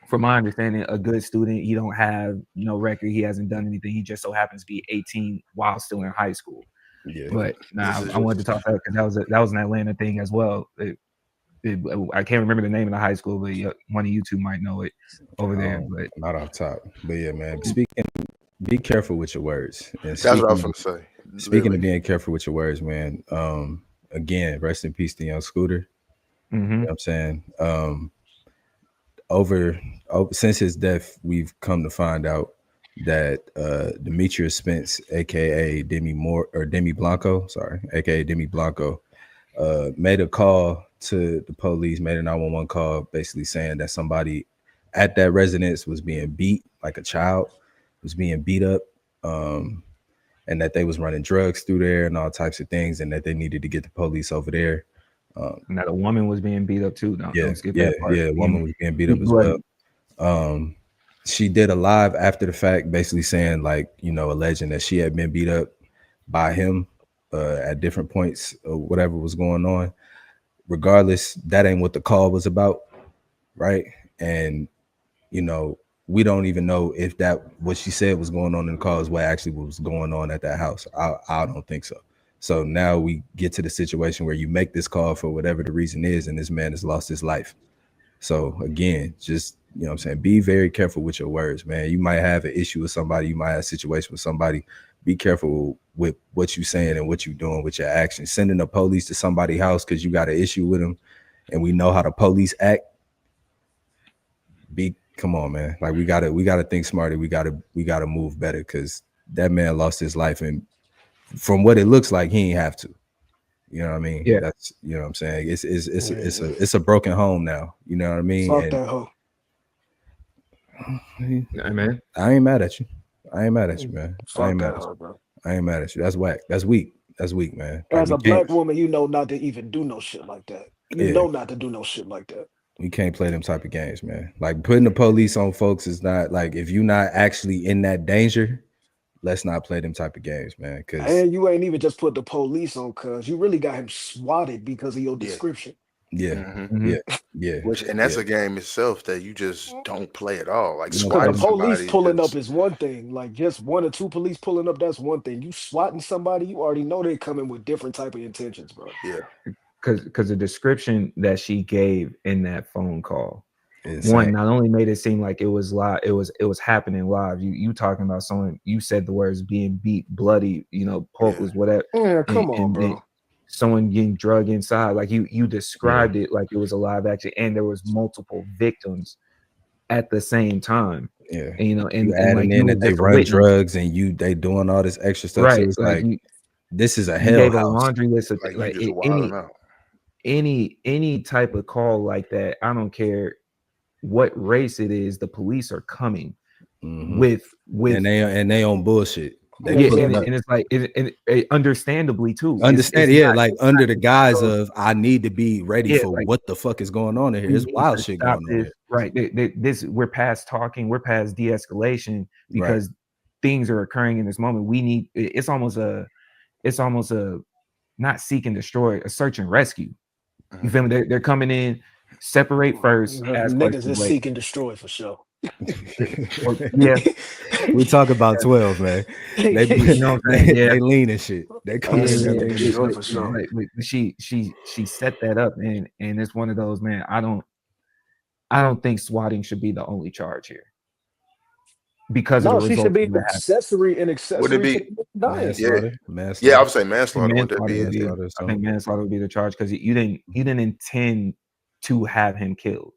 from my understanding, a good student. He don't have no record. He hasn't done anything. He just so happens to be 18 while still in high school. Yeah, but I wanted to talk about because that was an Atlanta thing as well. I can't remember the name of the high school, but one of you two might know it over there. But not off top. But yeah, man. Be careful with your words. That's what I was going to say. Speaking of being careful with your words, man. Again, rest in peace to young Scooter. You know what I'm saying? Over since his death, we've come to find out that Demetrius Spence, aka Demi Blanco, aka Demi Blanco, made a call to the police, made a 911 call, basically saying that somebody at that residence was being beat, like a child was being beat up, and that they was running drugs through there and all types of things, and that they needed to get the police over there. And that a woman was being beat up too. Don't skip that part. A woman was being beat up as well. She did a live after the fact, basically saying, like, alleging that she had been beat up by him at different points or whatever was going on. Regardless, that ain't what the call was about, right? And we don't even know if that what she said was going on in the call is what actually was going on at that house. I don't think so. So now we get to the situation where you make this call for whatever the reason is, and this man has lost his life. So again, just you know what I'm saying, be very careful with your words, man. You might have an issue with somebody, you might have a situation with somebody. Be careful with what you saying and what you doing with your actions. Sending the police to somebody's house because you got an issue with them, and we know how the police act. Come on, man. Like we gotta think smarter. We gotta move better because that man lost his life, and from what it looks like, he ain't have to. You know what I mean? Yeah. That's you know what I'm saying. It's a broken home now. You know what I mean? Fuck And that hoe. Man. I ain't mad at you. I ain't mad at you, man. I Fuck ain't mad that at hoe, you. bro. I ain't mad at you. That's whack. That's weak. That's weak, man. Like As we a can't. black woman, you know not to even do no shit like that. You Yeah, know not to do no shit like that. we can't play them type of games, man. Like putting the police on folks is not like if you're not actually in that danger. Let's not play them type of games, man. Because And you ain't even just put the police on, cuz you really got him swatted because of your Yeah. description. yeah, Mhm. yeah, yeah, And that's yeah. a game itself that you just don't play at all. Like You don't Because play the swatting them. police somebody, pulling up just is one thing. Like just one or two police pulling up, that's one thing. You swatting somebody, you already know they're coming with different type of intentions, bro. yeah, Because the description that she gave in that phone call, Insane. one, not only made it seem like it was live, it was happening live. You talking about someone, you said the words being beat, bloody, pulpless, whatever, Yeah, and, come on, and then bro. someone getting drugged inside. Like you Yeah, described it like it was a live action, and there was multiple victims at the same time. yeah. And You and adding like in you was that they just a run witness, drugs and they doing all this extra stuff. So right? it's Like like this is a you hell gave a house. laundry list of like you like just wilding out. any type of call like that. I don't care what race it is, the police are coming Hmm. with And they on bullshit. They yeah, pulling Exactly. up. and it's like understandably too. Understand? It's Yeah, not like it's under not the just one of guise those, of I need to be ready yeah, for like what the fuck is going on in here. we It's need wild to shit stop going on this, here. right? This we're past talking, we're past de-escalation Right. because things are occurring in this moment. We need it's almost a not seek and destroy, a search and rescue. You Mhm. feel me? They're coming in, separate first, ask Niggas questions is later. seek and destroy for sure. Or yeah, We talk about 12, man. They you know what I'm saying? Yeah. they lean and shit. They Yeah, coming Yeah, in there yeah, seek and leaning and destroy shit. for sure. but she set that up, and it's one of those, man. I don't think swatting should be the only charge here because of the No, she should results be of an what happened. Wouldn't accessory it to be? the dying. Yeah, Manslaughter. yeah. I Manslaughter. would say I think manslaughter. Wouldn't that manslaughter be would it? be. Manslaughter or I think something. manslaughter would be the charge because you didn't intend to have him killed,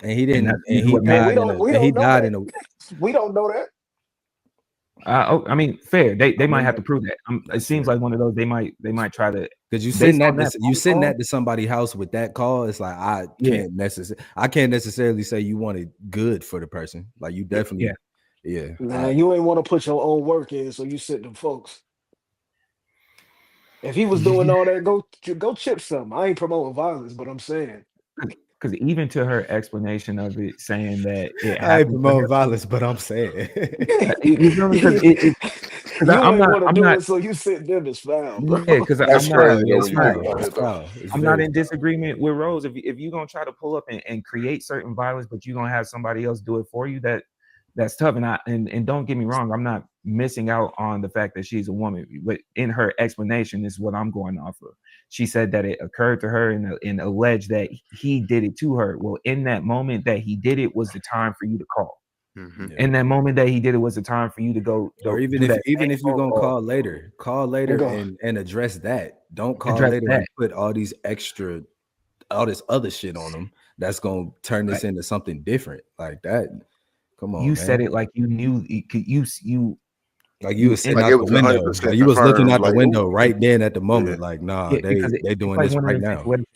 And he and didn't that's and usually he what And makes we died it. in a don't we and he don't know died that. in a We don't know that. I mean, fair. They might have remember to prove that. It seems yeah. like one of those they might try to, Because based on that you phone send call. that to somebody's house with that call, it's like Yeah, I can't necessarily say you wanted good for the person. Like you Yeah, yeah. definitely, yeah. Nah, you ain't want to put your own work in, so you sit them folks. If he was doing all that, go chip something. I ain't promoting violence, but I'm saying. Because even to her explanation of it, saying that it I ain't happened to promoting her, violence, but I'm saying. you feel me? Because You I'm ain't not, want to I'm do not, it, so you sit them as foul, bro. yeah, because that's I'm not, crazy Foul. though It's when I'm you not, think foul. about It's it though. foul. It's I'm not very in foul. disagreement with Rose. If you're gonna try to pull up and create certain violence, but you're gonna have somebody else do it for you, that's tough. And don't get me wrong, I'm not missing out on the fact that she's a woman, but in her explanation is what I'm going off of. She said that it occurred to her and alleged that he did it to her. Well, in that moment that he did it was the time for you to call. Hmm. Yeah. In that moment that he did it was the time for you to go Or even do if that same you're phone gonna call, call They later go. and address that. Don't call address later that. and put all this other shit on them. That's gonna turn this Right? into something different like that. Come You on, said man. it like you knew Like you you was sitting in Like out it the was window. 100% Like you was looking confirmed. out the Like, window ooh, right then at the yeah, moment. Like, nah, yeah, because they it's doing like this one of right them now. situations.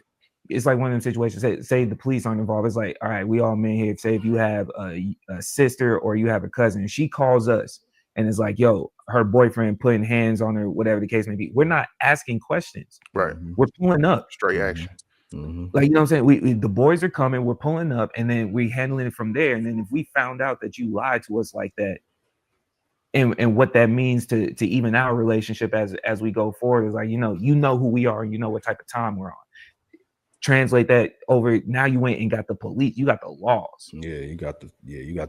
It's like one of them situations. Say the police aren't involved. It's like, all right, we all men here. Say if you have a sister or you have a cousin, and she calls us and it's like, yo, her boyfriend putting hands on her, whatever the case may be. We're not asking questions. right. Hmm. We're pulling up. Straight Hmm. action. Hmm. Like, you know what I'm saying? The boys are coming. We're pulling up, and then we handling it from there. And then if we found out that you lied to us like that, and what that means to even our relationship as we go forward is like, you know who we are and you know what type of time we're on. Translate that over. Now you went and got the police. You got the laws. Yeah, you got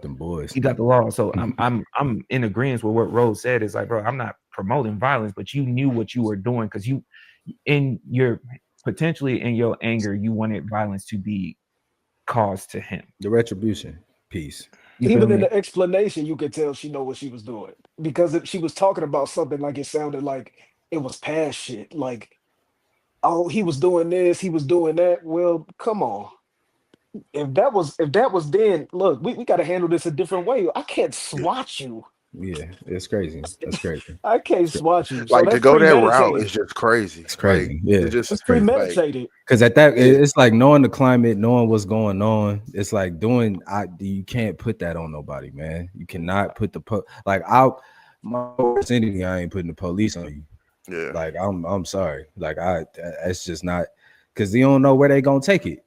them boys. You got the law. So I'm in agreement with what Rose said. Is like, bro, I'm not promoting violence, but you knew what you were doing because in your potentially in your anger, you wanted violence to be caused to him. The retribution piece. You feel Even in me? the explanation, you could tell she know what she was doing because if she was talking about something like it sounded like it was past shit. Like, oh, he was doing this, he was doing that. Well, come on. If that was then, look, we got to handle this a different way. I can't swat you. Yeah, it's crazy. That's crazy. I can't It's, cra- swat you. So Like to that's go that route premeditated. is just crazy. it's Like crazy. Yeah, it's just It's it's crazy. like premeditated. Because at that, yeah, it's like knowing the climate, knowing what's going on. It's like doing. You can't put that on nobody, man. You cannot put like my worst enemy. I ain't putting the police on you. yeah. Like I'm sorry. Like that's just not because you don't know where they gonna take it.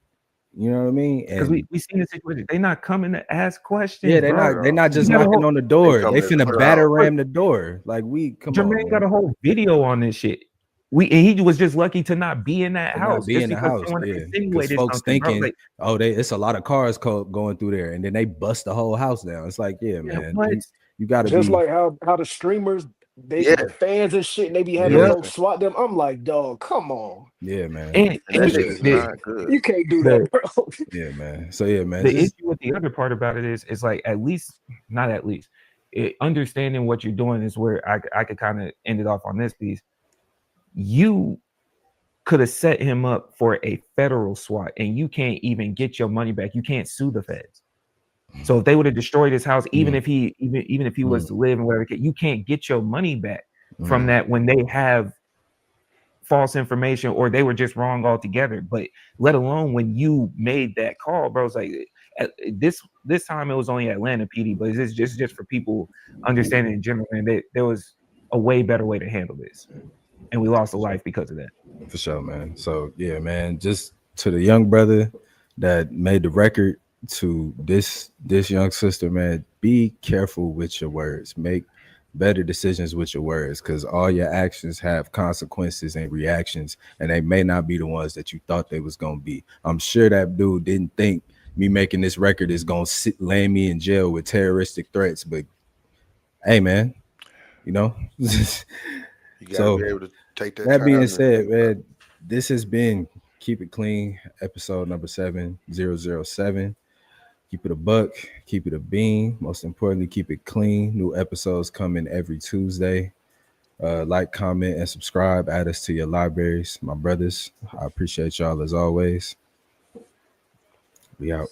You know what I mean? Because And we seen the situation. They not coming to ask yeah, questions, they're bro. not. They're not just You got a knocking whole on the They door. They coming to finna clear batter out. ram the door. Like come on, Jermaine got man. a whole video on this shit. And he was just lucky to not be in that To not house be just in the because house, someone yeah. Because insinuated folks something, bro. thinking, Like, oh, it's a lot of cars going through there, and then they bust the whole house down. It's like, yeah, yeah, man, what? you got to Just be, like how the streamers, Yeah, the fans and shit, and they be having yeah, Yep. folks swat them. I'm like, dog, come on. yeah, man, And, and and that the, shit is the not good. You can't do the that, bro. yeah, man. So yeah, man, the just issue with the other part about it is like not at least understanding what you're doing is where I could kind of end it off on this piece. You could have set him up for a federal SWAT, and you can't even get your money back. You can't sue the feds. So if they would have destroyed his house, even if he was to live and whatever, you can't get your money back from that when they have false information or they were just wrong altogether. But let alone when you made that call, bro. It's like this time it was only Atlanta PD, but it's just for people understanding in general, and there was a way better way to handle this, and we lost a life because of that. for sure, man. So yeah, man, just to the young brother that made the record, to this young sister, man, be careful with your words. Make better decisions with your words, because all your actions have consequences and reactions, and they may not be the ones that you thought they was gonna be. I'm sure that dude didn't think me making this record is gonna land me in jail with terroristic threats, but hey, man, you know. You got to So be able to take that that time being and said, think about man, this has been Keep It Clean, episode number 7007. Keep it a buck, keep it a bean. Most importantly, keep it clean. New episodes coming every Tuesday. Like, comment, and subscribe. Add us to your libraries, my brothers. I appreciate y'all as always. We out.